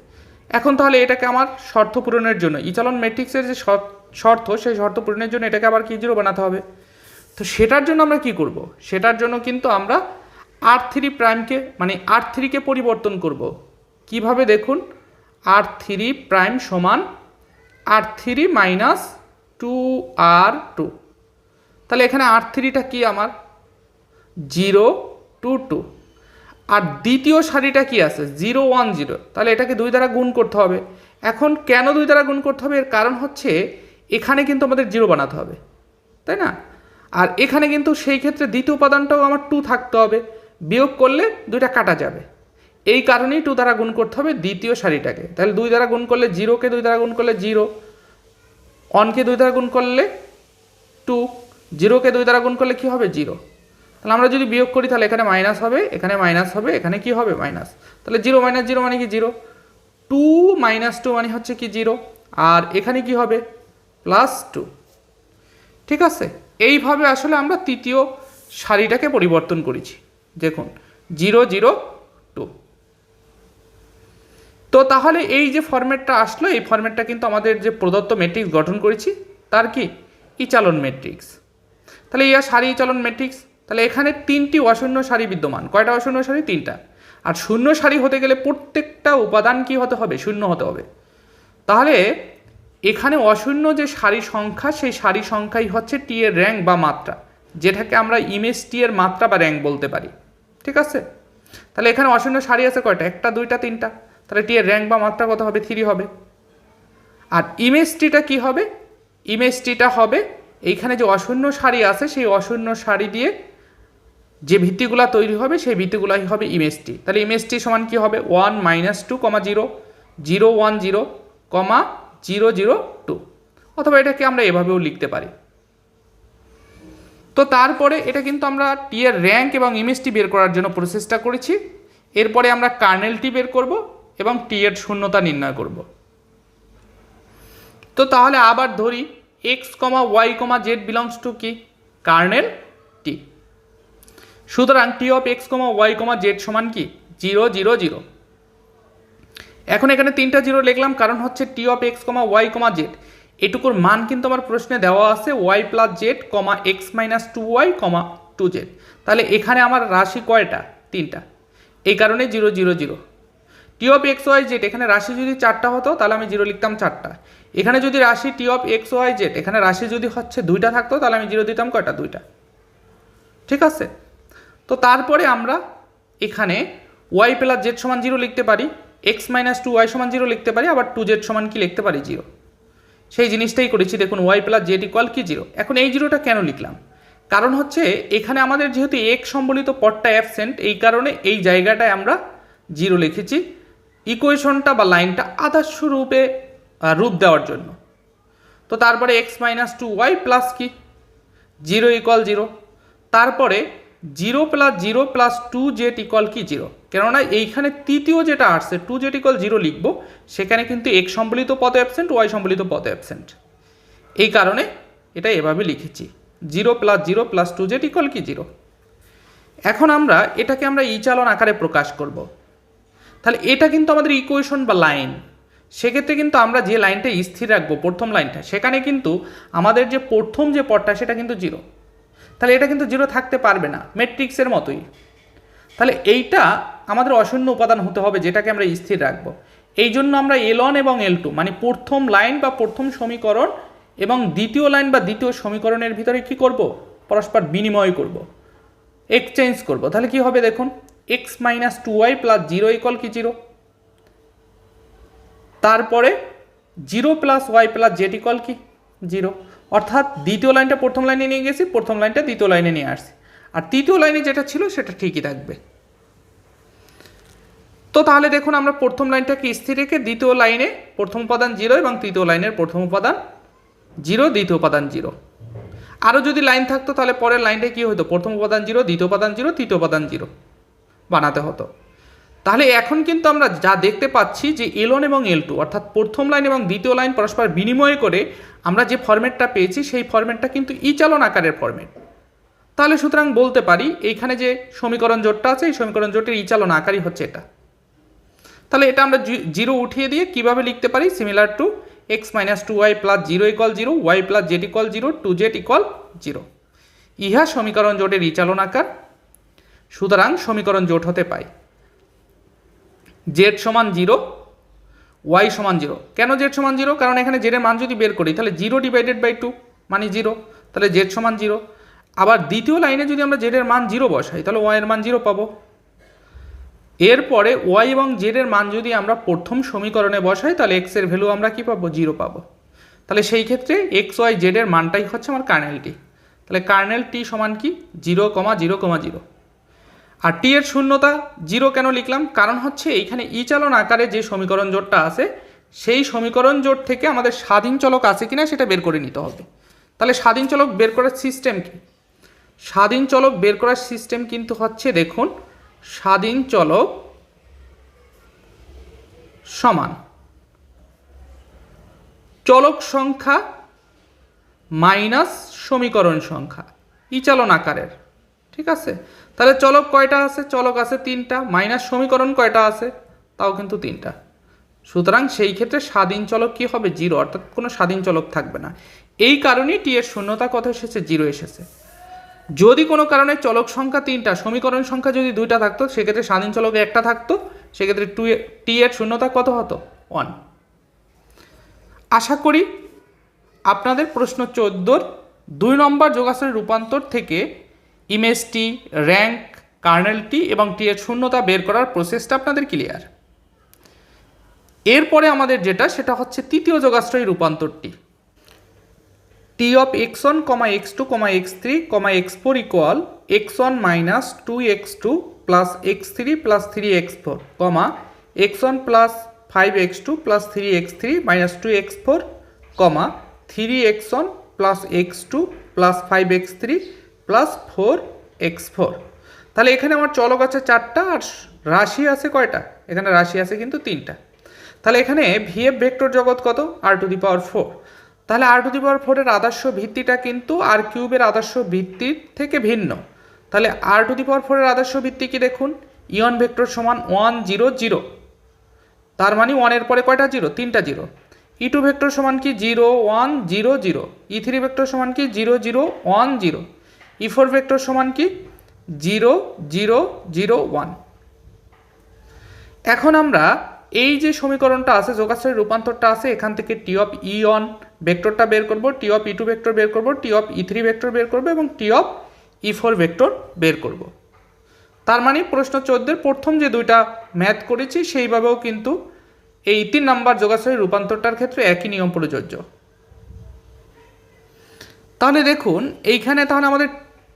এখন তাহলে এটাকে আমার শর্ত পূরণের জন্য ইচালন ম্যাট্রিক্সের যে শর্ত সেই শর্ত পূরণের জন্য এটাকে আবার কি 0 বানাতে হবে। তো সেটার জন্য আমরা কি করব, সেটার জন্য কিন্তু আমরা r3'কে মানে r3কে পরিবর্তন করব। কিভাবে দেখুন r3' সমান r3 মাইনাস 2r2। তাহলে এখানে r3টা কি আমার 0 2 2, আর দ্বিতীয় সারিটা কি আছে 0 1 0, তাহলে এটাকে 2 দ্বারা গুণ করতে হবে। এখন কেন 2 দ্বারা গুণ করতে হবে, এর কারণ হচ্ছে এখানে কিন্তু আমাদের 0 বানাতে হবে, তাই না? আর এখানে কিন্তু সেই ক্ষেত্রে দ্বিতীয় উপাদানটাও আমার 2 থাকতে হবে, বিয়োগ করলে 2টা কাটা যাবে। এই কারণেই 2 দ্বারা গুণ করতে হবে দ্বিতীয় সারিটাকে। তাহলে 2 দ্বারা গুণ করলে 0কে 2 দ্বারা গুণ করলে 0, 1কে 2 দ্বারা গুণ করলে 2, 0কে 2 দ্বারা গুণ করলে কি হবে 0। তাহলে আমরা যদি বিয়োগ করি তাহলে এখানে মাইনাস হবে, এখানে মাইনাস হবে, এখানে কি হবে মাইনাস। তাহলে 0 - 0 মানে কি 0, 2 - 2 মানে হচ্ছে কি 0, আর এখানে কি হবে +2। ঠিক আছে, এইভাবে আসলে আমরা তৃতীয় সারিটাকে পরিবর্তন করেছি। দেখুন 0 0 2। তো তাহলে এই যে ফরম্যাটটা আসলো, এই ফরম্যাটটা কিন্তু আমাদের যে প্রদত্ত ম্যাট্রিক্স গঠন করেছি তার কি ইচালন ম্যাট্রিক্স। তাহলে ইয়া সারি ইচালন ম্যাট্রিক্স। তাহলে এখানে 3টি অশূন্য সারি বিদ্যমান। কয়টা অশূন্য সারি? 3টা। আর শূন্য সারি হতে গেলে প্রত্যেকটা উপাদান কি হতে হবে? শূন্য হতে হবে। তাহলে এখানে অশূন্য যে সারি সংখ্যা, সেই সারি সংখ্যাই হচ্ছে টি এর র্যাঙ্ক বা মাত্রা, যেটাকে আমরা ইমেজ টি এর মাত্রা বা র্যাঙ্ক বলতে পারি। ঠিক আছে, তাহলে এখানে অশূন্য সারি আছে কয়টা? 1টা 2টা 3টা। তাহলে টি এর র্যাঙ্ক বা মাত্রা কত হবে? 3 হবে। আর ইমেজ টিটা কি হবে? ইমেজ টিটা হবে এইখানে যে অশূন্য সারি আছে, সেই অশূন্য সারি দিয়ে যে ভিত্তিগুলা তৈরি হবে সেই ভিত্তিগুলাই হবে ইমেজ টি। তাহলে ইমেজ টি সমান কি হবে? 1 - 2, 0 0 1 0, 0 0 2। অথবা এটাকে আমরা এভাবেও লিখতে পারি। তো তারপরে এটা কিন্তু আমরা টি এর র্যাঙ্ক এবং ইমেজ টি বের করার জন্য প্রসেসটা করেছি। এরপরে আমরা কার্নেল টি বের করব এবং টি এর শূন্যতা নির্ণয় করব। তো তাহলে আবার ধরি x, y, z belongs two কি? কার্নেল টি। সুতরাং T of x, y, z সমান কি? 0 0 0। এখন এখানে 3টা 0 লিখলাম, কারণ হচ্ছে টি অফ x, y, z এটুকুর মান কিন্তু আমার প্রশ্নে দেওয়া আছে y + z, x - 2y, 2z। তাহলে এখানে আমার রাশি কয়টা? 3টা। এই কারণে 0 0 0। টি অফ x, y, z এখানে রাশি যদি 4টা হতো তাহলে আমি 0 লিখতাম 4টা। এখানে যদি রাশি টি অফ x, y, z এখানে রাশি যদি হচ্ছে 2টা থাকতো তাহলে আমি 0 দিতাম কয়টা? 2টা। ঠিক আছে, তো তারপরে আমরা এখানে y + z সমান 0 লিখতে পারি, x - 2y সমান 0 লিখতে পারি, আবার 2z সমান কি লিখতে পারি? 0। সেই জিনিসটাই করেছি। দেখুন y + z = কি? 0। এখন এই 0টা কেন লিখলাম? কারণ হচ্ছে এখানে আমাদের যেহেতু x সম্বলিত পদটা অ্যাবসেন্ট, এই কারণে এই জায়গাটায় আমরা 0 লিখেছি, ইকুয়েশনটা বা লাইনটা আদর্শ রূপে রূপ দেওয়ার জন্য। তো তারপরে x - 2y প্লাস কি 0 = 0। তারপরে 0 + 0 + 2z = কি 0। কেননা এইখানে তৃতীয় যেটা আসছে 2z = 0 লিখব, সেখানে কিন্তু x সম্বলিত পদ অ্যাবসেন্ট, y সম্বলিত পদ অ্যাবসেন্ট। এই কারণে এটা এভাবে লিখেছি 0 + 0 + 2z = কি 0। এখন আমরা এটাকে আমরা ইচালন আকারে প্রকাশ করব। তাহলে এটা কিন্তু আমাদের ইকুয়েশন বা লাইন। সেক্ষেত্রে কিন্তু আমরা যে লাইনটা স্থির রাখবো, প্রথম লাইনটা, সেখানে কিন্তু আমাদের যে প্রথম যে পদটা সেটা কিন্তু 0। তাহলে এটা কিন্তু 0 থাকতে পারবে না, ম্যাট্রিক্সের মতোই। তাহলে এইটা আমাদের অশূন্য উপাদান হতে হবে, যেটাকে আমরা স্থির রাখবো। এই জন্য আমরা L1 এবং L2 মানে প্রথম লাইন বা প্রথম সমীকরণ এবং দ্বিতীয় লাইন বা দ্বিতীয় সমীকরণের ভিতরে কি করব? পরস্পর বিনিময় করব, এক্সচেঞ্জ করব। তাহলে কি হবে দেখুন, x - 2y + 0 = কি 0। তারপরে 0 + y + z = কি 0। অর্থাৎ দ্বিতীয় লাইনটা প্রথম লাইনে নিয়ে গেছি, প্রথম লাইনটা দ্বিতীয় লাইনে নিয়ে আসছি, আর তৃতীয় লাইনে যেটা ছিল সেটা ঠিকই থাকবে। তো তাহলে দেখুন আমরা প্রথম লাইনটাকে স্থির রেখে দ্বিতীয় লাইনে প্রথম উপাদান 0 এবং তৃতীয় লাইনের প্রথম উপাদান 0, দ্বিতীয় উপাদান 0। আরও যদি লাইন থাকতো তাহলে পরের লাইনটা কী হতো? প্রথম উপাদান 0, দ্বিতীয় উপাদান 0, তৃতীয় উপাদান 0 বানাতে হতো। তাহলে এখন কিন্তু আমরা যা দেখতে পাচ্ছি যে L1 এবং L2 অর্থাৎ প্রথম লাইন এবং দ্বিতীয় লাইন পরস্পর বিনিময় করে আমরা যে ফরম্যাটটা পেয়েছি সেই ফরম্যাটটা কিন্তু ইচালন আকারের ফরম্যাট। তাহলে সুতরাং বলতে পারি এইখানে যে সমীকরণ জোটটা আছে এই সমীকরণ জোটের ইচালন আকারই হচ্ছে এটা। তাহলে এটা আমরা 0 উঠিয়ে দিয়ে কিভাবে লিখতে পারি? Similar to x - 2y + 0 = 0, y + z = 0, 2z = 0। ইহা সমীকরণ জোটের ইচালন আকার। সুতরাং সমীকরণ জোট হতে পায় z সমান 0, y সমান 0। কেন z সমান 0? কারণ এখানে z এর মান যদি বের করি তাহলে 0/2 মানে 0, তাহলে z সমান 0। আবার দ্বিতীয় লাইনে যদি আমরা z এর মান 0 বসাই তাহলে y এর মান 0 পাবো। এরপরে ওয়াই এবং জেড এর মান যদি আমরা প্রথম সমীকরণে বসাই তাহলে এক্স এর ভ্যালু আমরা কি পাবো, 0 পাবো। তাহলে সেই ক্ষেত্রে এক্স ওয়াই জেড এর মানটাই হচ্ছে আমার কার্নেল টি। তাহলে কার্নেল টি সমান কি 0,0,0। আর টি এর শূন্যতা 0 কেন লিখলাম, কারণ হচ্ছে এইখানে ই চালন আকারে যে সমীকরণ জোটটা আছে সেই সমীকরণ জোট থেকে আমাদের স্বাধীন চলক আছে কিনা সেটা বের করে নিতে হবে। তাহলে স্বাধীন চলক বের করার সিস্টেম কি, স্বাধীন চলক বের করার সিস্টেম কিন্তু হচ্ছে, দেখুন, স্বাধীন চলক সমান চলক সংখ্যা মাইনাস সমীকরণ সংখ্যা ই চালন আকারের। ঠিক আছে, তাহলে চলক কয়টা আছে, চলক আছে 3টা, মাইনাস সমীকরণ কয়টা আছে, তাও কিন্তু 3টা। সুতরাং সেই ক্ষেত্রে স্বাধীন চলক কি হবে, 0, অর্থাৎ কোনো স্বাধীন চলক থাকবে না। এই কারণেই টি এর শূন্যতা কত এসেছে, 0 এসেছে। যদি কোনো কারণে চলক সংখ্যা 3টা, সমীকরণ সংখ্যা যদি 2টা থাকতো, সেক্ষেত্রে স্বাধীন চলক 1টা থাকতো, সেক্ষেত্রে টি এর শূন্যতা কত হতো, 1। আশা করি আপনাদের প্রশ্ন 14 2 নম্বর যোগাশ্রয়ের রূপান্তর থেকে ইমেজ টি, র্যাঙ্ক, কার্নেল টি এবং টি এর শূন্যতা বের করার প্রসেসটা আপনাদের ক্লিয়ার। এরপরে আমাদের যেটা সেটা হচ্ছে তৃতীয় যোগাশ্রয়ী রূপান্তরটি। T of x1, x2, x3, x4 equal x1 minus 2x2 plus x3 plus 3x4, x1 plus 5x2 plus 3x3 minus 2x4, 3x1 plus x2 plus 5x3 plus 4x4। তাহলে এখানে আমার চলক আছে 4টা আর রাশি আছে কয়টা, এখানে রাশি আছে কিন্তু 3টা। তাহলে এখানে ভিএফ ভেক্টর জগৎ কত, r⁴। তাহলে r⁴ এর আদর্শ ভিত্তিটা কিন্তু আর কিউবের আদর্শ ভিত্তির থেকে ভিন্ন। তাহলে r⁴ এর আদর্শ ভিত্তি কি দেখুন, ইয়ন ভেক্টর সমান 1 0 0, তার মানে 1 এর পরে কয়টা 0, 3টা 0। ই2 ভেক্টর সমান কি 0 1 0 0, ই3 ভেক্টর সমান কি 0 0 1 0, ই4 ভেক্টর সমান কি 0 0 0 1। এখন আমরা এই যে সমীকরণটা আছে, যোগাশ্রয়ের রূপান্তরটা আছে, এখান থেকে টি অফ ই1 ভেক্টরটা বের করব, টি অফ ই2 ভেক্টর বের করব, টি অফ ই3 ভেক্টর বের করব এবং টি অফ ই4 ভেক্টর বের করব। তার মানে প্রশ্ন 14 প্রথম যে দুইটা ম্যাথ করেছি সেইভাবেও কিন্তু এই 3 নম্বর যোগাশ্রয়ের রূপান্তরটার ক্ষেত্রে একই নিয়ম প্রযোজ্য। তাহলে দেখুন এইখানে তাহলে আমাদের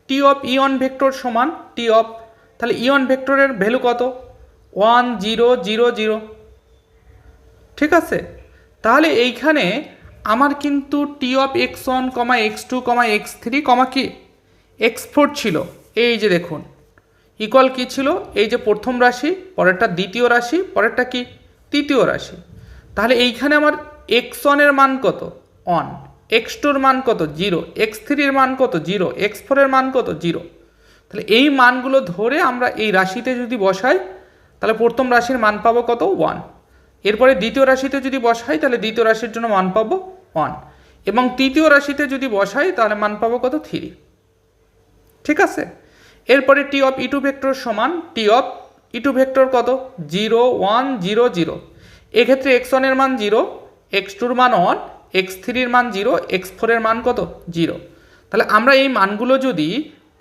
টি অফ ই1 ভেক্টর সমান টি অফ, তাহলে ই1 ভেক্টরের ভ্যালু কত, 1 0 0 0। ঠিক আছে, তাহলে এইখানে আমার কিন্তু টি অফ x1, x2, x3, কি x4 ছিল, এই যে দেখুন ইকুয়াল কি ছিল, এই যে প্রথম রাশি, পরেরটা দ্বিতীয় রাশি, পরেরটা কি তৃতীয় রাশি। তাহলে এইখানে আমার x1 এর মান কত 1, x2 এর মান কত 0, x3 এর মান কত 0, x4 এর মান কত 0। তাহলে এই মানগুলো ধরে আমরা এই রাশিতে যদি বসাই তাহলে প্রথম রাশির মান পাবো কত 1, এরপরে দ্বিতীয় রাশিতে যদি বসাই তাহলে দ্বিতীয় রাশির জন্য মান পাবো 1, এবং তৃতীয় রাশিতে যদি বসাই তাহলে মান পাবো কত 3। ঠিক আছে, এরপরে টি অফ ই2 ভেক্টর সমান টি অফ ই2 ভেক্টর কত 0 1 0 0, এক্ষেত্রে x1 এর মান 0, x2 এর মান 1, x3 এর মান 0, x4 এর মান কত 0। তাহলে আমরা এই মানগুলো যদি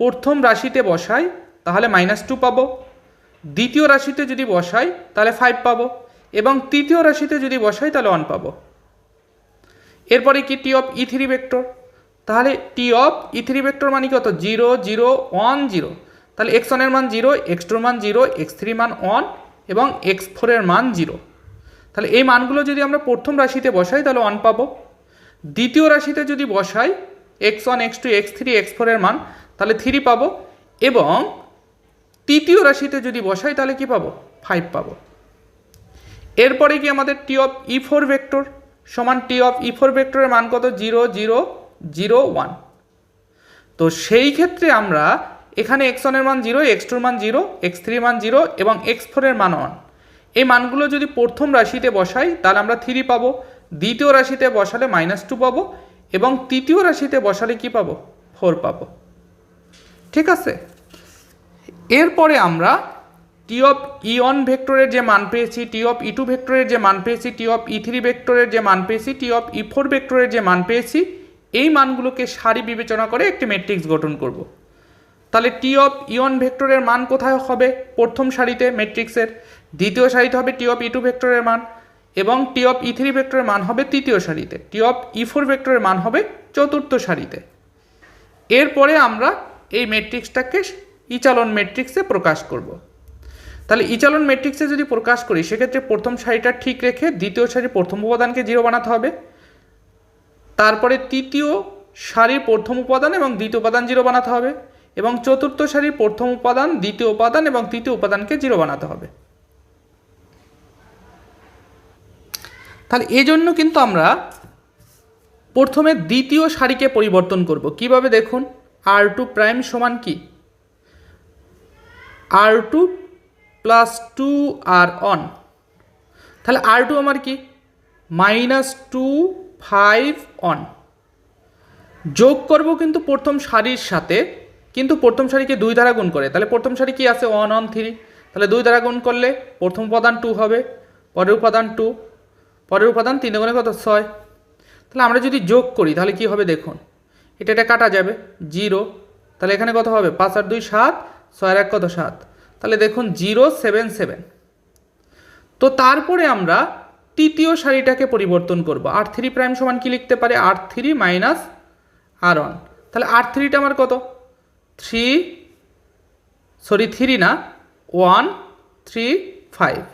প্রথম রাশিতে বসাই তাহলে -2 পাবো, দ্বিতীয় রাশিতে যদি বসাই তাহলে 5 পাবো, এবং তৃতীয় রাশিতে যদি বসাই তাহলে 1 পাবো। এরপরে কি টি অফ ই3 ভেক্টর, তাহলে টি অফ ই3 ভেক্টর মানে কত 0 0 1 0, তাহলে x1 এর মান 0, x2 এর মান 0, x3 এর মান 1 এবং x4 এর মান 0। তাহলে এই মানগুলো যদি আমরা প্রথম রাশিতে বসাই তাহলে 1 পাবো, দ্বিতীয় রাশিতে যদি বসাই x1 x2 x3 x4 এর মান তাহলে 3 পাবো, এবং তৃতীয় রাশিতে যদি বসাই তাহলে কি পাবো 5 পাবো। এরপরে কি আমাদের টি অফ ই4 ভেক্টর সমান টি অফ ই4 ভেক্টরের মান কত 0 0 0 1। তো সেই ক্ষেত্রে আমরা এখানে x1 এর মান 0, x2 এর মান 0, x3 এর মান 0 এবং x4 এর মান 1, এই মানগুলো যদি প্রথম রাশিতে বসাই তাহলে আমরা 3 পাবো, দ্বিতীয় রাশিতে বসালে -2 পাবো, এবং তৃতীয় রাশিতে বসালে কি পাবো 4 পাবো। ঠিক আছে, এরপরে আমরা টি অফ ই1 ভেক্টরের যে মান পেয়েছি, টি অফ ই2 ভেক্টরের যে মান পেয়েছি, টি অফ ই3 ভেক্টরের যে মান পেয়েছি, টি অফ ই4 ভেক্টরের যে মান পেয়েছি, এই মানগুলোকে সারি বিবেচনা করে একটি ম্যাট্রিক্স গঠন করব। তাহলে টি অফ ই1 ভেক্টরের মান কোথায় হবে? প্রথম সারিতে ম্যাট্রিক্সের। দ্বিতীয় সারিতে হবে টি অফ ই2 ভেক্টরের মান, এবং টি অফ ই3 ভেক্টরের মান হবে তৃতীয় সারিতে। টি অফ ই4 ভেক্টরের মান হবে চতুর্থ সারিতে। এরপরে আমরা এই ম্যাট্রিক্সটাকে ইচালন ম্যাট্রিক্সে প্রকাশ করব। তাহলে ইচালন ম্যাট্রিক্সে যদি প্রকাশ করি সেক্ষেত্রে প্রথম সারিটা ঠিক রেখে দ্বিতীয় সারির প্রথম উপাদানকে 0 বানাতে হবে, তারপরে তৃতীয় সারির প্রথম উপাদান এবং দ্বিতীয় উপাদান 0 বানাতে হবে, এবং চতুর্থ সারির প্রথম উপাদান, দ্বিতীয় উপাদান এবং তৃতীয় উপাদানকে 0 বানাতে হবে। তাহলে এজন্য কিন্তু আমরা প্রথমে দ্বিতীয় সারিকে পরিবর্তন করব। কিভাবে দেখুন, r2 প্রাইম সমান কি? r2 plus 2r1। তাহলে r2 আমার কি? -2 5 1 যোগ করব কিন্তু প্রথম সারির সাথে, কিন্তু প্রথম সারিকে 2 দ্বারা গুণ করে। তাহলে প্রথম সারি কি আছে? 1 1 3। তাহলে 2 দ্বারা গুণ করলে প্রথম উপাদান 2 হবে, পরের উপাদান 2, পরের উপাদান 3 গুণে কত? 6। তাহলে আমরা যদি যোগ করি তাহলে কি হবে দেখুন, এটা কাটা যাবে 0। তাহলে এখানে কত হবে? 5 আর 2 7, 6 আর 1 কত? 7। তাহলে দেখুন 0 7 7। তো তারপরে আমরা তৃতীয় সারিটাকে পরিবর্তন করব। r3 প্রাইম সমান কি লিখতে পারে? r3 minus r1। তাহলে r3টা আমার কত? 3 না, 1 3 5।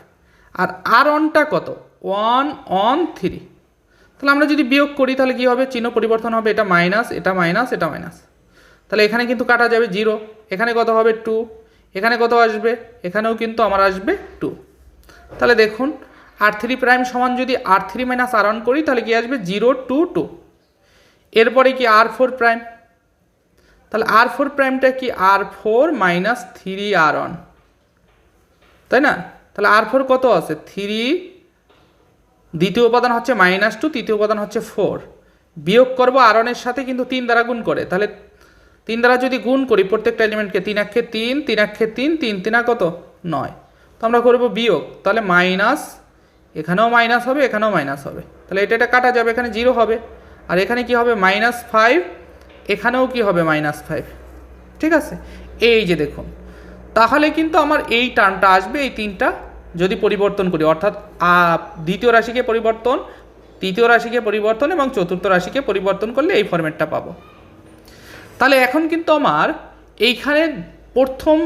আর r1টা কত? 1 1 3। তাহলে আমরা যদি বিয়োগ করি তাহলে কি হবে? চিহ্ন পরিবর্তন হবে, এটা মাইনাস, এটা মাইনাস, এটা মাইনাস। তাহলে এখানে কিন্তু কাটা যাবে 0, এখানে কত হবে? 2, এখানে কত আসবে? এখানেও কিন্তু আমার আসবে 2। তাহলে দেখুন r3 প্রাইম সমান যদি r3 মাইনাস r1 করি তাহলে কি আসবে? 0 2 2। এরপরে কি r4 প্রাইম। তাহলে r4 প্রাইমটা কি? r4 মাইনাস 3r1, তাই না? তাহলে r4 কত আছে? 3, দ্বিতীয় উপাদান হচ্ছে -2, তৃতীয় উপাদান হচ্ছে 4। বিয়োগ করব r1 এর সাথে কিন্তু 3 দ্বারা গুণ করে। তাহলে 3 দ্বারা যদি গুণ করি প্রত্যেকটা এলিমেন্টকে, 3 1 3, 3 1 3, 3 3 কত? 9। তো আমরা করব বিয়োগ, তাহলে মাইনাস, এখানেও মাইনাস হবে, এখানেও মাইনাস হবে। তাহলে এটা কাটা যাবে, এখানে 0 হবে, আর এখানে কি হবে? -5, এখানেও কি হবে? -5। ঠিক আছে, এই যে দেখুন, তাহলে কিন্তু আমার এই টার্মটা আসবে, এই তিনটা যদি পরিবর্তন করি, অর্থাৎ দ্বিতীয় রাশিকে পরিবর্তন, তৃতীয় রাশিকে পরিবর্তন এবং চতুর্থ রাশিকে পরিবর্তন করলে এই ফরম্যাটটা পাবো। তাহলে এখন কিন্তু আমার এইখানে প্রথম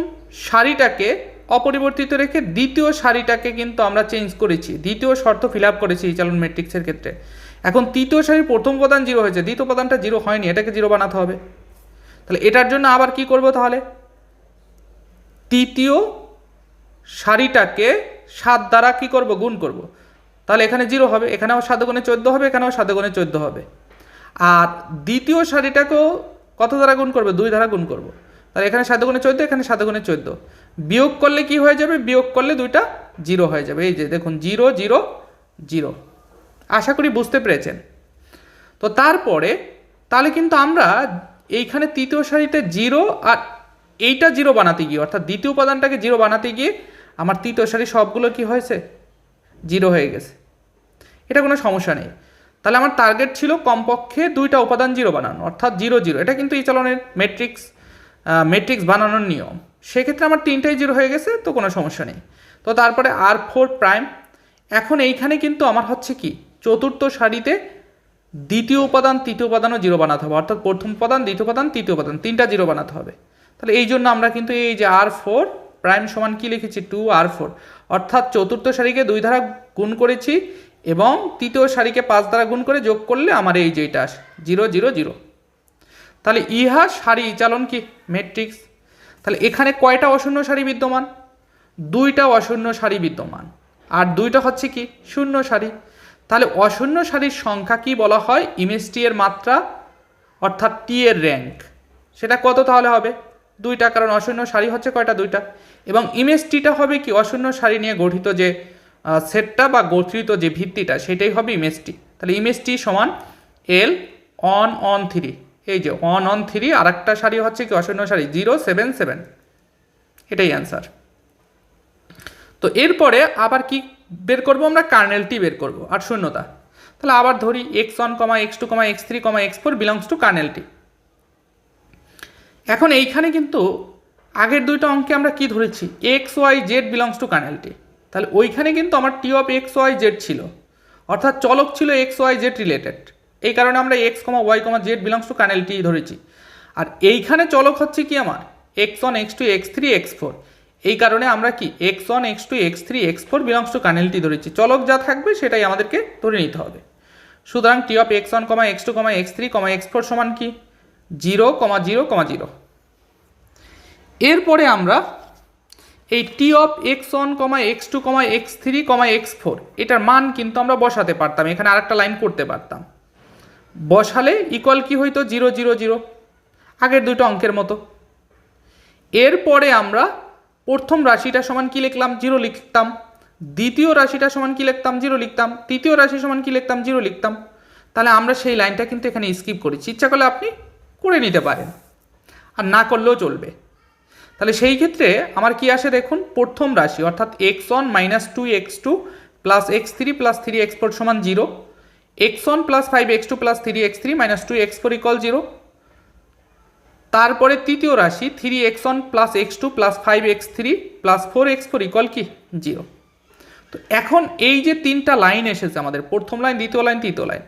সারিটাকে অপরিবর্তিত রেখে দ্বিতীয় সারিটাকে কিন্তু আমরা চেঞ্জ করেছি, দ্বিতীয় শর্ত ফিল আপ করেছি ইচালন ম্যাট্রিক্সের ক্ষেত্রে। এখন তৃতীয় সারির প্রথম উপাদান 0 হয়েছে, দ্বিতীয় উপাদানটা 0 হয়নি, এটাকে 0 বানাতে হবে। তাহলে এটার জন্য আবার কি করব? তাহলে তৃতীয় সারিটাকে 7 দ্বারা কি করব? গুণ করব। তাহলে এখানে 0 হবে, এখানেও 7 গুণে 14 হবে, এখানেও 7 গুণে 14 হবে। আর দ্বিতীয় সারিটাকেও কত দ্বারা গুণ করবে? 2 দ্বারা গুণ করব। তাহলে এখানে 7 গুণে 14, এখানে 7 গুণে 14। বিয়োগ করলে কি হয়ে যাবে? বিয়োগ করলে দুইটা 0 হয়ে যাবে। এই যে দেখুন 0 0 0। আশা করি বুঝতে পেরেছেন। তো তারপরে তাহলে কিন্তু আমরা এইখানে তৃতীয় সারিতে 0 আর এইটা 0 বানাতে গিয়ে, অর্থাৎ দ্বিতীয় উপাদানটাকে 0 বানাতে গিয়ে আমার তৃতীয় সারি সবগুলো কি হয়েছে? 0 হয়ে গেছে। এটা কোনো সমস্যা নেই। তাহলে আমার টার্গেট ছিল কমপক্ষে 2টা উপাদান 0 বানানো, অর্থাৎ 0 0। এটা কিন্তু ইচালনের ম্যাট্রিক্স বানানোর নিয়ম। সেক্ষেত্রে আমার 3টাই 0 হয়ে গেছে, তো কোনো সমস্যা নেই। তো তারপরে r4 প্রাইম। এখন এইখানে কিন্তু আমার হচ্ছে কি, চতুর্থ সারিতে দ্বিতীয় উপাদান তৃতীয় উপাদানও 0 বানাতে হবে, অর্থাৎ প্রথম উপাদান দ্বিতীয় উপাদান তৃতীয় উপাদান 3টা 0 বানাতে হবে। তাহলে এই জন্য আমরা কিন্তু এই যে r4 প্রাইম সমান কি লিখেছি? 2r4, অর্থাৎ চতুর্থ সারিকে 2 দ্বারা গুণ করেছি এবং তৃতীয় সারিকে 5 দ্বারা গুণ করে যোগ করলে আমার এই যে এটা আসে 0 0 0। তাহলে ইহা সারি ইচালন কি? ম্যাট্রিক্স। তাহলে এখানে কয়টা অশূন্য সারি বিদ্যমান? 2টা অশূন্য সারি বিদ্যমান, আর 2টা হচ্ছে কি? শূন্য সারি। তাহলে অশূন্য সারির সংখ্যা কি বলা হয়? ইমেজ টি এর মাত্রা, অর্থাৎ টি এর র্যাঙ্ক। সেটা কত তাহলে হবে? 2টা, কারণ অশূন্য সারি হচ্ছে কয়টা? 2টা। এবং ইমেজ টিটা হবে কি? অশূন্য সারি নিয়ে গঠিত যে সেটটা বা গঠিত যে ভিত্তিটা, সেটাই হবে ইমেজ টি। তাহলে ইমেজ টি সমান L on 3। এই যে 1 on 3, আর একটা সারি হচ্ছে কি? অশূন্য সারি 0 7 7। এটাই অ্যান্সার। তো এরপরে আবার কি বের করব? আমরা কার্নেলটি বের করব আর শূন্যতা। তাহলে আবার ধরি x1, x2, x3, x4 belongs to কার্নেলটি। এখন এইখানে কিন্তু আগের দুইটা অঙ্কে আমরা কি ধরেছি, x y z belongs to কার্নেলটি, তাহলে ওইখানে কিন্তু আমার T of x y z ছিল, অর্থাৎ চলক ছিল এক্স ওয়াই জেড রিলেটেড, এই কারণে আমরা x comma y comma z belongs to কার্নেলটি ধরেছি। আর এইখানে চলক হচ্ছে কি আমার x one x two x three x four, এই কারণে আমরা কি x one x two x three x four belongs to কার্নেলটি ধরেছি। চলক যা থাকবে সেটাই আমাদেরকে ধরে নিতে হবে। সুতরাং T of x one comma x two comma x three comma x four সমান কি 0, 0, 0। এরপরে আমরা এই T of x one comma x two comma x three comma x four এটার মান কিন্তু আমরা বসাতে পারতাম, এখানে আরেকটা লাইন করতে পারতাম। বসালে ইকুয়াল কি হইতো 0, 0, 0, আগের দুটো অঙ্কের মতো। এরপরে আমরা প্রথম রাশিটা সমান কি লিখলাম 0 লিখতাম, দ্বিতীয় রাশিটা সমান কি লিখতাম 0 লিখতাম, তৃতীয় রাশি সমান কি লিখতাম 0 লিখতাম। তাহলে আমরা সেই লাইনটা কিন্তু এখানে স্কিপ করেছি, ইচ্ছা করলে আপনি করে নিতে পারেন আর না করলেও চলবে। তাহলে সেই ক্ষেত্রে আমার কি আসে দেখুন, প্রথম রাশি অর্থাৎ x one minus two x two plus x three plus three x four সমান 0, x one plus five x two plus three x three minus two x four equal 0। তারপরে তৃতীয় রাশি three x one plus x two plus five x three plus four x four equal কি 0। তো এখন এই যে তিনটা লাইন এসেছে আমাদের, প্রথম লাইন দ্বিতীয় লাইন তৃতীয় লাইন,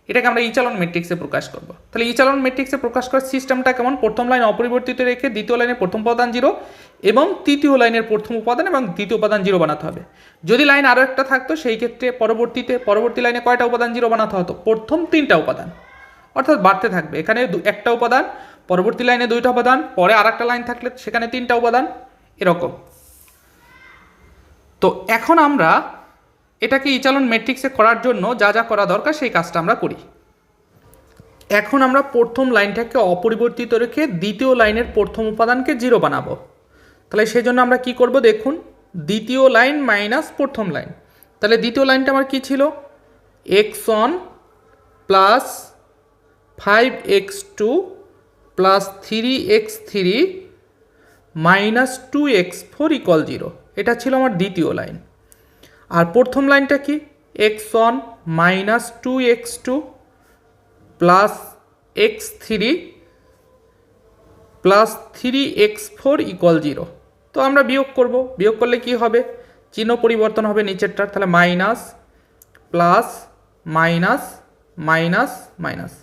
এটাকে আমরা ইচালন ম্যাট্রিক্সে প্রকাশ করব। তাহলে ইচালন ম্যাট্রিক্সে প্রকাশ করার সিস্টেমটা কেমন, প্রথম লাইন অপরিবর্তিত রেখে দ্বিতীয় লাইনের প্রথম উপাদান 0 এবং তৃতীয় লাইনের প্রথম উপাদান এবং দ্বিতীয় উপাদান 0 বানাতে হবে। যদি লাইন আরও একটা থাকতো সেই ক্ষেত্রে পরবর্তী লাইনে কয়টা উপাদান 0 বানাতে হতো, প্রথম 3টা উপাদান, অর্থাৎ বাড়তে থাকবে। এখানে একটা উপাদান, পরবর্তী লাইনে 2টা উপাদান, পরে আর একটা লাইন থাকলে সেখানে 3টা উপাদান, এরকম। তো এখন আমরা এটাকে ইচালন ম্যাট্রিক্সে করার জন্য যা যা করা দরকার সেই কাজটা আমরা করি। এখন আমরা প্রথম লাইনটাকে অপরিবর্তিত রেখে দ্বিতীয় লাইনের প্রথম উপাদানকে 0 বানাবো। তাহলে সেই জন্য আমরা কি করব দেখুন, দ্বিতীয় লাইন মাইনাস প্রথম লাইন। তাহলে দ্বিতীয় লাইনটা আমার কি ছিল, x one plus five x two plus three x three minus two x four equal 0, এটা ছিল আমার দ্বিতীয় লাইন। আর প্রথম লাইনটা কি, x one minus two x two plus x three plus three x four equal 0। তো আমরা বিয়োগ করব, বিয়োগ করলে কি হবে, চিহ্ন পরিবর্তন হবে নিচেরটার, তাহলে minus plus minus minus minus.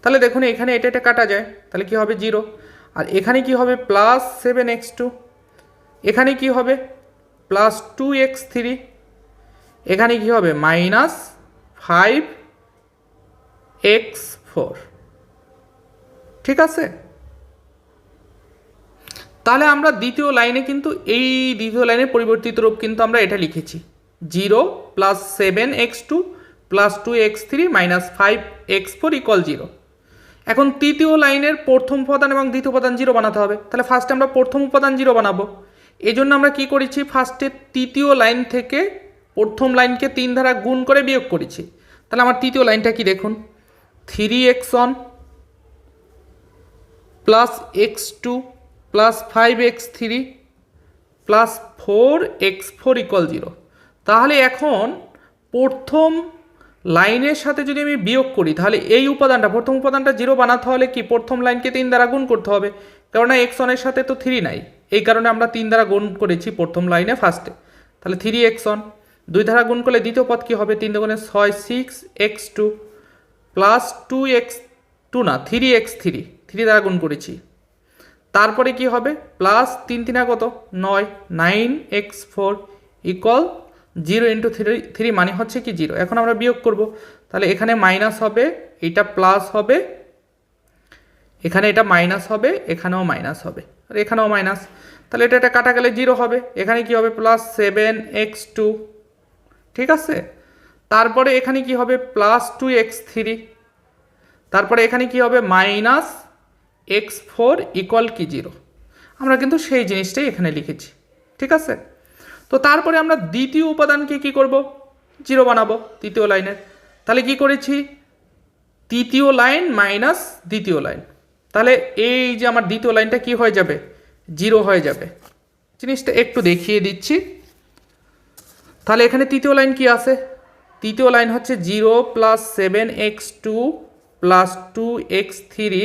তাহলে দেখুন এখানে এটা এটা কাটা যায়, তাহলে কি হবে 0। আর এখানে কি হবে প্লাস সেভেন এক্স টু, এখানে কি হবে প্লাস টু এক্স থ্রি, এখানে কি হবে মাইনাস ফাইভ এক্স ফোর। ঠিক আছে, তাহলে আমরা দ্বিতীয় লাইনে কিন্তু এই দ্বিতীয় লাইনের পরিবর্তিত রূপ কিন্তু আমরা এটা লিখেছি 0 plus seven x two plus two x three minus five x four equal 0। এখন তৃতীয় লাইনের প্রথম উপাদান এবং দ্বিতীয় উপাদান 0 বানাতে হবে। তাহলে ফার্স্টে আমরা প্রথম উপাদান 0 বানাবো, এই জন্য আমরা কি করেছি, ফার্স্টে তৃতীয় লাইন থেকে প্রথম লাইনকে 3 দ্বারা গুণ করে বিয়োগ করেছি। তাহলে আমার তৃতীয় লাইনটা কি দেখুন, three x one plus x two plus five x three plus four x four equal 0। তাহলে এখন প্রথম লাইনের সাথে যদি আমি বিয়োগ করি তাহলে এই উপাদানটা, প্রথম উপাদানটা 0 বানাতে হলে কি প্রথম লাইনকে 3 দ্বারা গুণ করতে হবে, কেননা এক্স ওয়ানের সাথে তো 3 নাই, এই কারণে আমরা 3 দ্বারা গুণ করেছি প্রথম লাইনে ফার্স্টে। তাহলে থ্রি এক্স ওয়ান 2 দ্বারা গুণ করলে দ্বিতীয় পদ কী হবে, 3 দুগুণে 6 six x two plus two x two না থ্রি এক্স থ্রি, 3 দ্বারা গুণ করেছি। তারপরে কি হবে প্লাস 3 3 কত 9, nine x four equal 0 into three মানে হচ্ছে কি 0। এখন আমরা বিয়োগ করব, তাহলে এখানে মাইনাস হবে, এটা প্লাস হবে, এখানে এটা মাইনাস হবে, এখানেও মাইনাস হবে, আর এখানেও মাইনাস। তাহলে এটা কাটা গেলে 0 হবে, এখানে কি হবে প্লাস সেভেন এক্স টু। ঠিক আছে, তারপরে এখানে কি হবে প্লাস টু এক্স থ্রি, তারপরে এখানে কি হবে মাইনাস এক্স ফোর ইকুয়াল কি 0। আমরা কিন্তু সেই জিনিসটাই এখানে লিখেছি। ঠিক আছে, তো তারপরে আমরা দ্বিতীয় উপাদানকে কি করব 0 বানাবো তৃতীয় লাইনের। তাহলে কি করেছি, তৃতীয় লাইন মাইনাস দ্বিতীয় লাইন, তাহলে এই যে আমার দ্বিতীয় লাইনটা কি হয়ে যাবে 0 হয়ে যাবে। জিনিসটা একটু দেখিয়ে দিচ্ছি। তাহলে এখানে তৃতীয় লাইন কি আছে, তৃতীয় লাইন হচ্ছে 0 plus seven x two plus two x three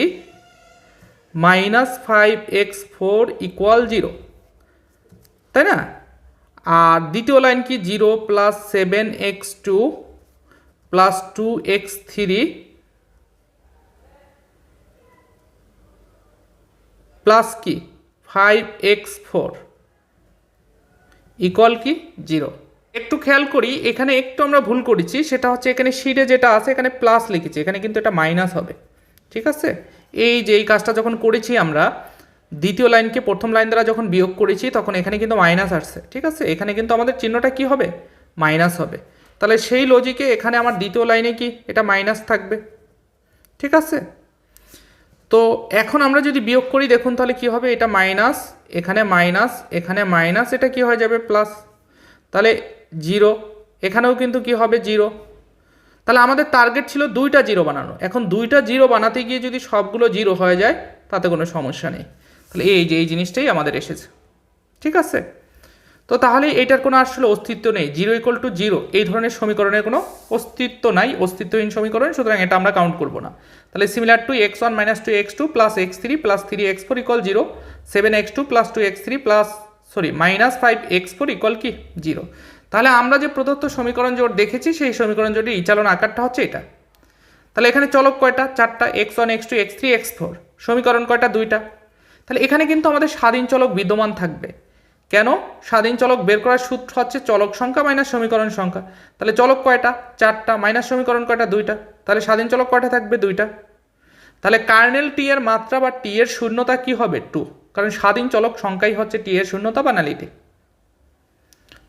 -5x4 equal 0, তাই না? আর দ্বিতীয় লাইন কি 0 + 7x2 + 2x3 প্লাস কি 5x4 ইকুয়াল কি 0। একটু খেয়াল করি, এখানে একটু আমরা ভুল করেছি, সেটা হচ্ছে এখানে শিটে যেটা আছে এখানে প্লাস লিখেছি, এখানে কিন্তু এটা মাইনাস হবে। ঠিক আছে, এই যে এই কাজটা যখন করেছি আমরা দ্বিতীয় লাইনকে প্রথম লাইন দ্বারা যখন বিয়োগ করেছি তখন এখানে কিন্তু মাইনাস আসছে। ঠিক আছে, এখানে কিন্তু আমাদের চিহ্নটা কি হবে, মাইনাস হবে। তাহলে সেই লজিকে এখানে আমার দ্বিতীয় লাইনে কি এটা মাইনাস থাকবে। ঠিক আছে, তো এখন আমরা যদি বিয়োগ করি দেখুন তাহলে কি হবে, এটা মাইনাস, এখানে মাইনাস, এখানে মাইনাস, এটা কি হয়ে যাবে প্লাস, তাহলে 0, এখানেও কিন্তু কি হবে 0। তাহলে আমাদের টার্গেট ছিল 2টা 0 বানানো, এখন 2টা 0 বানাতে গিয়ে যদি সবগুলো 0 হয়ে যায় তাতে কোনো সমস্যা নেই। তাহলে এই যে এই জিনিসটাই আমাদের এসেছে। ঠিক আছে, তো তাহলে এটার কোনো আসলে অস্তিত্ব নেই, 0 = 0 এই ধরনের সমীকরণের কোনো অস্তিত্ব নাই, অস্তিত্বহীন সমীকরণ, সুতরাং এটা আমরা কাউন্ট করব না। তাহলে similar to x1 - 2x2 + x3 + 3x4 = 0, 7x2 + 2x3 -5x4 = কি 0। তাহলে আমরা যে প্রদত্ত সমীকরণ জোট দেখেছি সেই সমীকরণ জোটের ইচালন আকারটা হচ্ছে এটা। তাহলে এখানে চলক কয়টা, 4টা, x1 x2 x3 x4, সমীকরণ কয়টা, 2টা। তাহলে এখানে কিন্তু আমাদের স্বাধীন চলক বিদ্যমান থাকবে। কেন, স্বাধীন চলক বের করার সূত্র হচ্ছে চলক সংখ্যা মাইনাস সমীকরণ সংখ্যা। তাহলে চলক কয়টা, 4টা, মাইনাস সমীকরণ কয়টা, 2টা। তাহলে স্বাধীন চলক কয়টা থাকবে, 2টা। তাহলে কার্নেল টি এর মাত্রা বা টি এর শূন্যতা কি হবে, 2, কারণ স্বাধীন চলক সংখ্যাই হচ্ছে টি এর শূন্যতা বা নালিটি।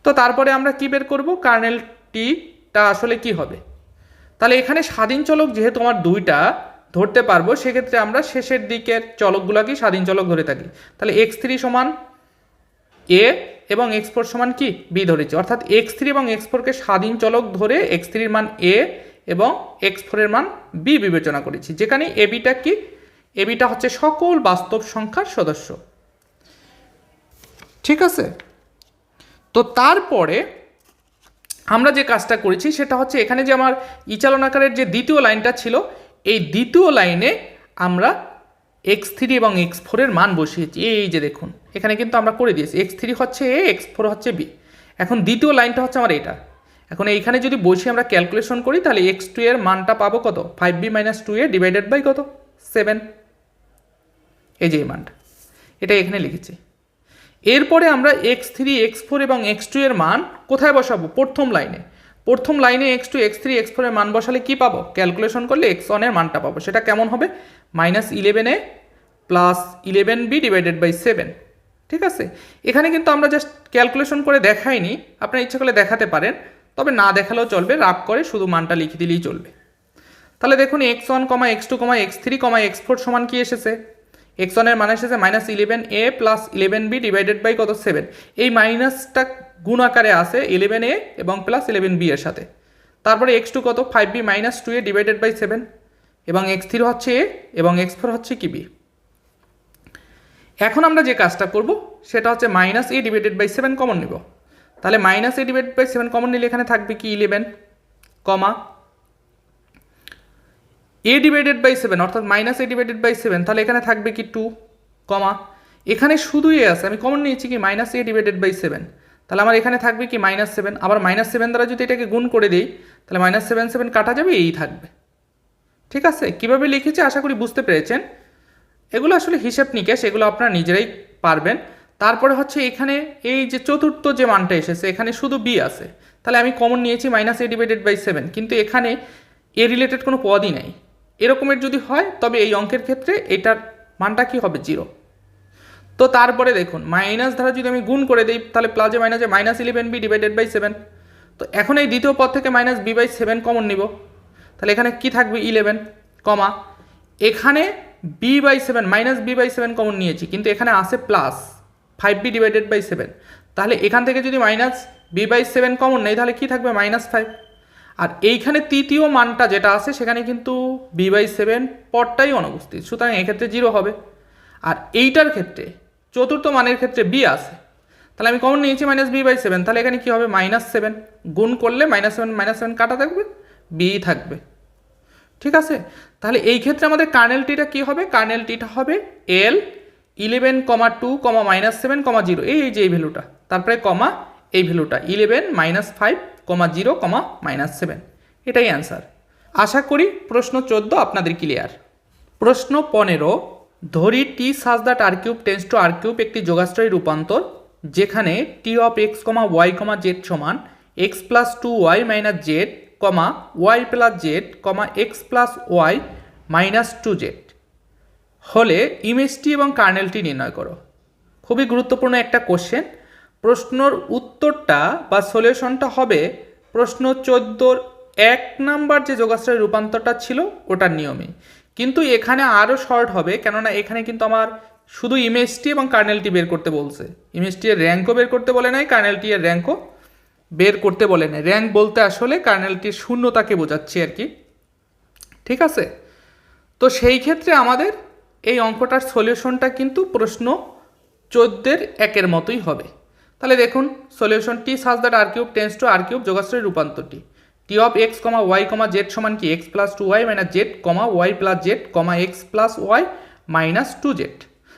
তো তারপরে আমরা কি বের করব, কার্নেল টিটা আসলে কি হবে। তাহলে এখানে স্বাধীন চলক যেহেতু আমার 2টা ধরতে পারবো, সেক্ষেত্রে আমরা শেষের দিকের চলকগুলোকেই স্বাধীন চলক ধরে থাকি। তাহলে x3 = a এবং x4 = কি b ধরেছি, অর্থাৎ x3 এবং x4কে স্বাধীন চলক ধরে x3 এর মান a এবং x4 এর মান b বিবেচনা করেছি, যেখানে এবিটা কি, এবিটা হচ্ছে সকল বাস্তব সংখ্যার সদস্য। ঠিক আছে, তো তারপরে আমরা যে কাজটা করেছি সেটা হচ্ছে এখানে যে আমার ইচালন আকারের যে দ্বিতীয় লাইনটা ছিল, এই দ্বিতীয় লাইনে আমরা x3 এবং x4 এর মান বসিয়েছি। এই যে দেখুন এখানে কিন্তু আমরা করে দিয়েছি, x3 হচ্ছে a, x4 হচ্ছে b। এখন দ্বিতীয় লাইনটা হচ্ছে আমার এটা। এখন এইখানে যদি বসিয়ে আমরা ক্যালকুলেশন করি তাহলে x2 এর মানটা পাবো কত, 5b - 2a ডিভাইডেড বাই কত, 7। এই যে এই মানটা, এটা এখানে লিখেছি। এরপরে আমরা x3 x4 এবং x2 এর মান কোথায় বসাবো, প্রথম লাইনে। প্রথম লাইনে x2 x3 x4 এর মান বসালে কি পাবো, ক্যালকুলেশন করলে x1 এর মানটা পাবো, সেটা কেমন হবে, -11a + 11b ডিভাইডেড বাই 7। ঠিক আছে, এখানে কিন্তু আমরা জাস্ট ক্যালকুলেশন করে দেখাইনি, আপনার ইচ্ছা করলে দেখাতে পারেন, তবে না দেখালেও চলবে, রাফ করে শুধু মানটা লিখে দিলেই চলবে। তাহলে দেখুন x1, x2, x3, x4 সমান কি এসেছে, x1 এর মান এসেছে -11a + 11b ডিভাইডেড বাই কত, 7। এই মাইনাসটা গুণ আকারে আছে 11a এবং +11b এর সাথে। তারপরে x2 কত, 5b - 2a ডিভাইডেড বাই 7, এবং x3 হচ্ছে a এবং x4 হচ্ছে কি b। এখন আমরা যে কাজটা করব সেটা হচ্ছে -a ডিভাইডেড বাই 7 কমন নিব। তাহলে -a ডিভাইডেড বাই 7 কমন নিলে এখানে থাকবে কি 11, কমা a ডিভাইডেড বাই 7 অর্থাৎ -a ডিভাইডেড বাই 7, তাহলে এখানে থাকবে কি 2, কমা এখানে শুধু a আছে, আমি কমন নিয়েছি কি -a ডিভাইডেড বাই 7, তাহলে আমার এখানে থাকবে কি -7, আবার -7 দ্বারা যদি এটাকে গুণ করে দিই তাহলে -7 7 কাটা যাবে, এই থাকবে। ঠিক আছে, কিভাবে লিখেছি আশা করি বুঝতে পেরেছেন। এগুলো আসলে হিসেব নিকেশ, এগুলো আপনারা নিজেরাই পারবেন। তারপরে হচ্ছে এখানে এই যে চতুর্থ যে মানটা এসেছে এখানে শুধু b আছে, তাহলে আমি কমন নিয়েছি -a ডিভাইডেড বাই 7, কিন্তু এখানে a রিলেটেড কোনো পদই নাই। এরকমের যদি হয় তবে এই অঙ্কের ক্ষেত্রে এটার মানটা কি হবে, 0। তো তারপরে দেখুন মাইনাস দ্বারা যদি আমি গুণ করে দিই তাহলে প্লাসে মাইনাসে -11b ডিভাইডেড বাই 7। তো এখন এই দ্বিতীয় পদ থেকে -b/7 কমন নিব, তাহলে এখানে কি থাকবে 11, কমা এখানে b/7 -b/7 কমন নিয়েছি, কিন্তু এখানে আসে প্লাস 5b ডিভাইডেড বাই 7, তাহলে এখান থেকে যদি -b/7 কমন নেই তাহলে কি থাকবে -5। আর এইখানে তৃতীয় মানটা যেটা আছে সেখানে কিন্তু b/7 পদটাই অনুপস্থিত, সুতরাং এক্ষেত্রে 0 হবে। আর এইটার ক্ষেত্রে চতুর্থ মানের ক্ষেত্রে b আছে, তাহলে আমি কমন নিয়েছি -b/7, তাহলে এখানে কি হবে -7, গুণ করলে -7 কাটা থাকবে, b থাকবে। ঠিক আছে, তাহলে এই ক্ষেত্রে আমাদের কার্নেল টিটা কী হবে? কার্নেল টিটা হবে এল 11,2, -7, 0, এই যে এই ভ্যালুটা, তারপরে কমা এই ভ্যালুটা 11, -5, 0, -7, এটাই অ্যান্সার। আশা করি প্রশ্ন 14 আপনাদের ক্লিয়ার। প্রশ্ন 15, ধরি T such that r³ tends to r³ একটি যোগাশ্রয়ী রূপান্তর যেখানে T of x, y, z সমান x plus 2y minus z, y plus z, x plus y minus 2z হলে ইমেজটি এবং কার্নেলটি নির্ণয় করো। খুবই গুরুত্বপূর্ণ একটা কোশ্চেন। প্রশ্নর উত্তরটা বা সলিউশনটা হবে প্রশ্ন 14-র 1 নাম্বার যে যোগাশ্রয় রূপান্তরটা ছিল ওটার নিয়মে, কিন্তু এখানে আরও শর্ট হবে, কেননা এখানে কিন্তু আমার শুধু ইমেজটি এবং কার্নেলটি বের করতে বলছে। ইমেজটি এর র্যাঙ্কও বের করতে বলে নাই, কার্নেলটি এর র্যাঙ্কও বের করতে বলে নাই। র্যাঙ্ক বলতে আসলে কার্নেলটির শূন্যতাকে বোঝাচ্ছি আর কি, ঠিক আছে। তো সেই ক্ষেত্রে আমাদের এই অঙ্কটার সলিউশনটা কিন্তু প্রশ্ন 14-এর 1-এর মতোই হবে। তাহলে দেখুন solution, T such that r³ tends to r³ যোগাশ্রয়ী রূপান্তরটি T of x, y, z সমান কি x plus 2y minus z, y plus z, x plus y minus 2z।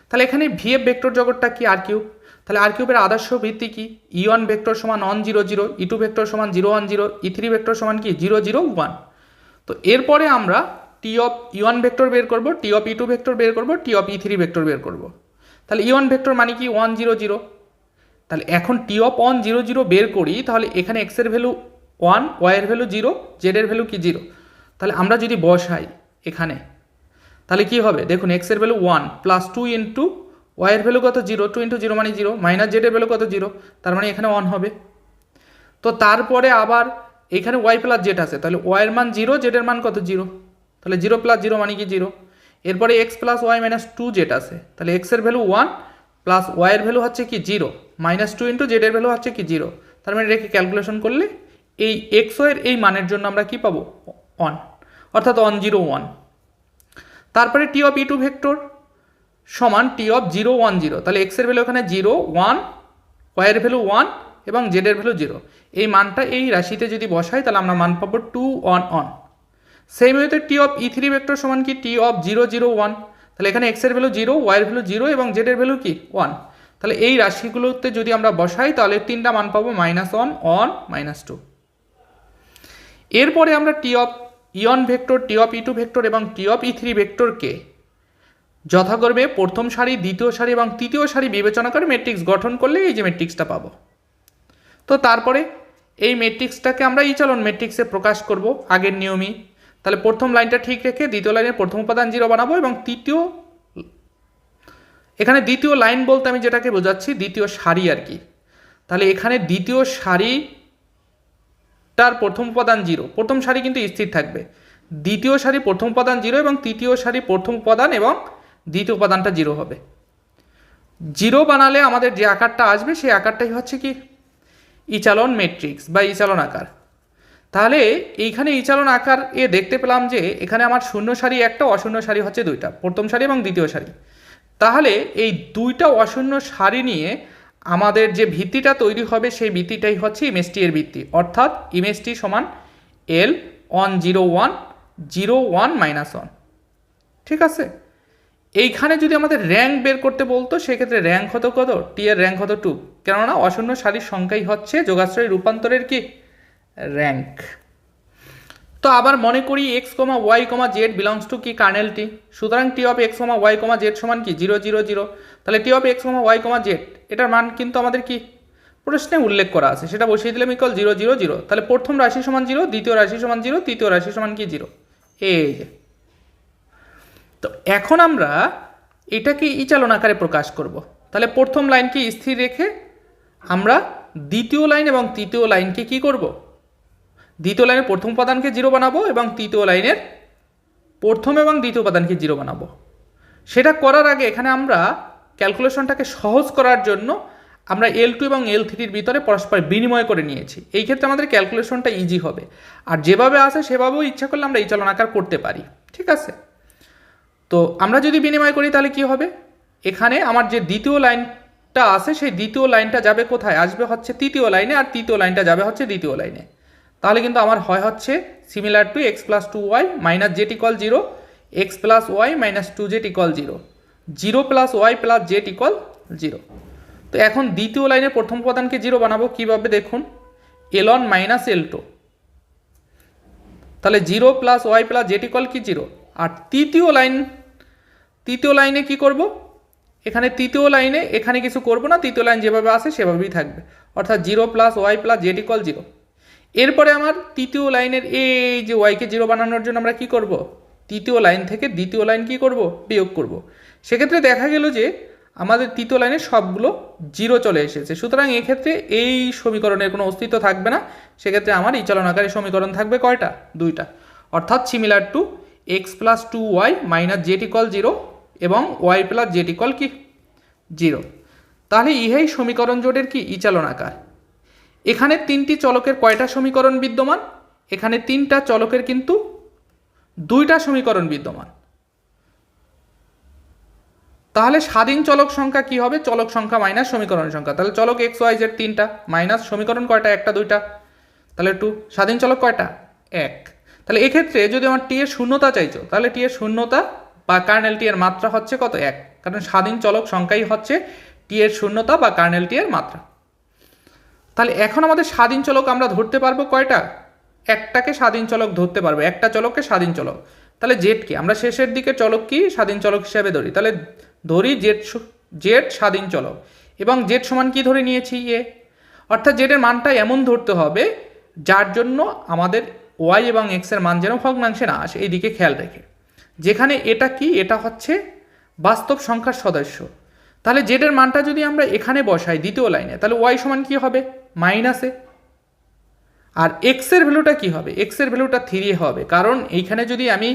তাহলে এখানে ভিএফ ভেক্টর জগৎটা কি r³, তাহলে r³ এর আদর্শ ভিত্তি কি? e1 ভেক্টর সমান 1 0 0, e2 ভেক্টর সমান 0 1 0, e3 ভেক্টর সমান কি 0 0 1। তো এরপরে আমরা টি অফ e1 ভেক্টর বের করব, টি অফ e2 ভেক্টর বের করব, টি অফ e3 ভেক্টর বের করব। তাহলে e1 ভেক্টর মানে কি 1 0 0। তাহলে এখন টি অফ 1 0 0 বের করি, তাহলে এখানে x এর ভ্যালু 1, y এর ভ্যালু 0, z এর ভ্যালু কি 0। তাহলে আমরা যদি বসাই এখানে, তাহলে কি হবে? দেখুন x এর ভ্যালু 1 প্লাস 2 ইন্টু y এর ভ্যালু কত 0, 2 ইন্টু 0 মানে 0, মাইনাস z এর ভ্যালু কত 0, তার মানে এখানে 1 হবে। তো তারপরে আবার এখানে y প্লাস z আছে, তাহলে y এর মান 0, z এর মান কত 0, তাহলে 0 প্লাস 0 মানে কি 0। এরপরে x plus y minus 2z আছে, তাহলে x এর ভ্যালু 1 প্লাস y এর ভ্যালু হচ্ছে কি 0, মাইনাস 2 ইন্টু z এর ভ্যালু হচ্ছে কি 0। তার মানে রেখে ক্যালকুলেশন করলে এই x এর এই মানের জন্য আমরা কি পাবো 1, অর্থাৎ 1 0 1। তারপরে টি অফ e2 ভেক্টর সমান টি অফ 0 1 0, তাহলে x এর ভ্যালু এখানে 0 1, y এর ভ্যালু 1 এবং z এর ভ্যালু 0। এই মানটা এই রাশিতে যদি বসাই তাহলে আমরা মান পাবো 2 1 1। সেম ওয়েতে টি অফ e3 ভেক্টর সমান কি টি অফ 0 0 1, তাহলে এখানে x এর ভ্যালু 0, y এর ভ্যালু 0 এবং z এর ভ্যালু কি 1। তাহলে এই রাশিগুলোতে যদি আমরা বসাই তাহলে তিনটা মান পাবো -1 1 -2। এরপরে আমরা T of e1 vector, T of e2 vector এবং টি অফ e3 ভেক্টরকে যথাক্রমে প্রথম সারি, দ্বিতীয় সারি এবং তৃতীয় সারি বিবেচনা করে ম্যাট্রিক্স গঠন করলে এই যে ম্যাট্রিক্সটা পাবো। তো তারপরে এই ম্যাট্রিক্সটাকে আমরা ইচালন ম্যাট্রিক্সে প্রকাশ করব আগের নিয়মই। তাহলে প্রথম লাইনটা ঠিক রেখে দ্বিতীয় লাইনের প্রথম উপাদান 0 বানাবো এবং এখানে দ্বিতীয় লাইন বলতে আমি যেটাকে বোঝাচ্ছি দ্বিতীয় সারি আর কি। তাহলে এখানে দ্বিতীয় সারিটার প্রথম উপাদান 0, প্রথম সারি কিন্তু স্থির থাকবে, দ্বিতীয় সারি প্রথম উপাদান 0 এবং তৃতীয় সারি প্রথম উপাদান এবং দ্বিতীয় উপাদানটা 0 হবে। 0 বানালে আমাদের যে আকারটা আসবে সেই আকারটাই হচ্ছে কি ইচালন ম্যাট্রিক্স বা ইচালন আকার। তাহলে এইখানে ইচালন আকার দেখতে পেলাম যে এখানে আমার শূন্য সারি একটা, অশূন্য সারি হচ্ছে দুইটা, প্রথম সারি এবং দ্বিতীয় সারি। তাহলে এই দুইটা অশূন্য সারি নিয়ে আমাদের যে ভিত্তিটা তৈরি হবে সেই ভিত্তিটাই হচ্ছে ইমেজটি এর ভিত্তি, অর্থাৎ ইমেজটি সমান L 1 0 1 0 1 -1। ঠিক আছে, এইখানে যদি আমাদের র্যাঙ্ক বের করতে বলতো সেক্ষেত্রে র্যাঙ্ক হতো কত, টি এর র্যাঙ্ক হতো 2, কেননা অশূন্য সারির সংখ্যাই হচ্ছে যোগাশ্রয়ী রূপান্তরের কি র্যাঙ্ক। তো আবার মনে করি x, y, z belongs two কি কার্নেল টি, সুতরাং T of x, y, z সমান কি 0 0 0। তাহলে T of x, y, z এটার মান কিন্তু আমাদের কি প্রশ্নে উল্লেখ করা আছে, সেটা বসিয়ে দিলাম ইকুয়াল 0 0 0। তাহলে প্রথম রাশি সমান 0, দ্বিতীয় রাশি সমান 0, তৃতীয় রাশি সমান কি 0, এই যে। তো এখন আমরা এটাকে ইচালন আকারে প্রকাশ করব। তাহলে প্রথম লাইনকে স্থির রেখে আমরা দ্বিতীয় লাইন এবং তৃতীয় লাইনকে কি করব, দ্বিতীয় লাইনের প্রথম উপাদানকে 0 বানাবো এবং তৃতীয় লাইনের প্রথম এবং দ্বিতীয় উপাদানকে 0 বানাবো। সেটা করার আগে এখানে আমরা ক্যালকুলেশনটাকে সহজ করার জন্য আমরা L2 এবং L3-র ভিতরে পরস্পর বিনিময় করে নিয়েছি। এই ক্ষেত্রে আমাদের ক্যালকুলেশনটা ইজি হবে, আর যেভাবে আসে সেভাবেও ইচ্ছা করলে আমরা ইচালন আকার করতে পারি। ঠিক আছে, তো আমরা যদি বিনিময় করি তাহলে কি হবে, এখানে আমার যে দ্বিতীয় লাইনটা আছে সেই দ্বিতীয় লাইনটা যাবে কোথায়, আসবে হচ্ছে তৃতীয় লাইনে, আর তৃতীয় লাইনটা যাবে হচ্ছে দ্বিতীয় লাইনে। তাহলে কিন্তু আমার হয় হচ্ছে similar to x plus two y minus z equal zero, x plus y minus two z equal zero, zero plus y plus z equal zero. তো এখন দ্বিতীয় লাইনের প্রথম উপাদানকে জিরো বানাবো কীভাবে দেখুন, L one minus L two, তাহলে zero plus y plus z equal কি জিরো। আর তৃতীয় লাইনে কি করব, এখানে তৃতীয় লাইনে এখানে কিছু করব না, তৃতীয় লাইন যেভাবে আসে সেভাবেই থাকবে, অর্থাৎ zero plus y plus z equal zero. এরপরে আমার তৃতীয় লাইনের এই যে ওয়াইকে জিরো বানানোর জন্য আমরা কি করব, তৃতীয় লাইন থেকে দ্বিতীয় লাইন কি করব, বিয়োগ করব। সেক্ষেত্রে দেখা গেল যে আমাদের তৃতীয় লাইনে সবগুলো জিরো চলে এসেছে, সুতরাং এক্ষেত্রে এই সমীকরণের কোনো অস্তিত্ব থাকবে না। সেক্ষেত্রে আমার ইচলনাকারী সমীকরণ থাকবে কয়টা, দুইটা, অর্থাৎ similar to x plus two y minus z equal zero এবং ওয়াই প্লাস জেড ইকল কি জিরো। তাহলে ইহাই সমীকরণ জোটের কি ইচালনাকার। এখানে তিনটি চলকের কয়টা সমীকরণ বিদ্যমান, এখানে তিনটা চলকের কিন্তু দুইটা সমীকরণ বিদ্যমান। তাহলে স্বাধীন চলক সংখ্যা কি হবে, চলক সংখ্যা মাইনাস সমীকরণ সংখ্যা। তাহলে চলক এক্স ওয়াই জেড তিনটা, মাইনাস সমীকরণ কয়টা, একটা দুইটা, তাহলে টু। স্বাধীন চলক কয়টা, এক। তাহলে এক্ষেত্রে যদি আমার টি এর শূন্যতা চাইছো, তাহলে টি এর শূন্যতা বা কার্নেল টি এর মাত্রা হচ্ছে কত, এক, কারণ স্বাধীন চলক সংখ্যাই হচ্ছে টি এর শূন্যতা বা কার্নেল টি এর মাত্রা। তাহলে এখন আমাদের স্বাধীন চলক আমরা ধরতে পারবো কয়টা, একটাকে স্বাধীন চলক ধরতে পারবো, একটা চলককে স্বাধীন চলক। তাহলে জেডকে আমরা শেষের দিকে চলক কি স্বাধীন চলক হিসাবে ধরি, তাহলে ধরি জেড স্বাধীন চলক, এবং জেড সমান কি ধরে নিয়েছি এ, অর্থাৎ জেডের মানটা এমন ধরতে হবে যার জন্য আমাদের ওয়াই এবং এক্সের মান যেন ভগ্নাংশে না আসে, এই দিকে খেয়াল রেখে। যেখানে এটা কি, এটা হচ্ছে বাস্তব সংখ্যার সদস্য। তাহলে জেডের মানটা যদি আমরা এখানে বসাই দ্বিতীয় লাইনে, তাহলে ওয়াই সমান কি হবে, মাইনাসে। আর এক্সের ভ্যালুটা কি হবে, এক্সের ভ্যালুটা থ্রি হবে, কারণ এইখানে যদি আমি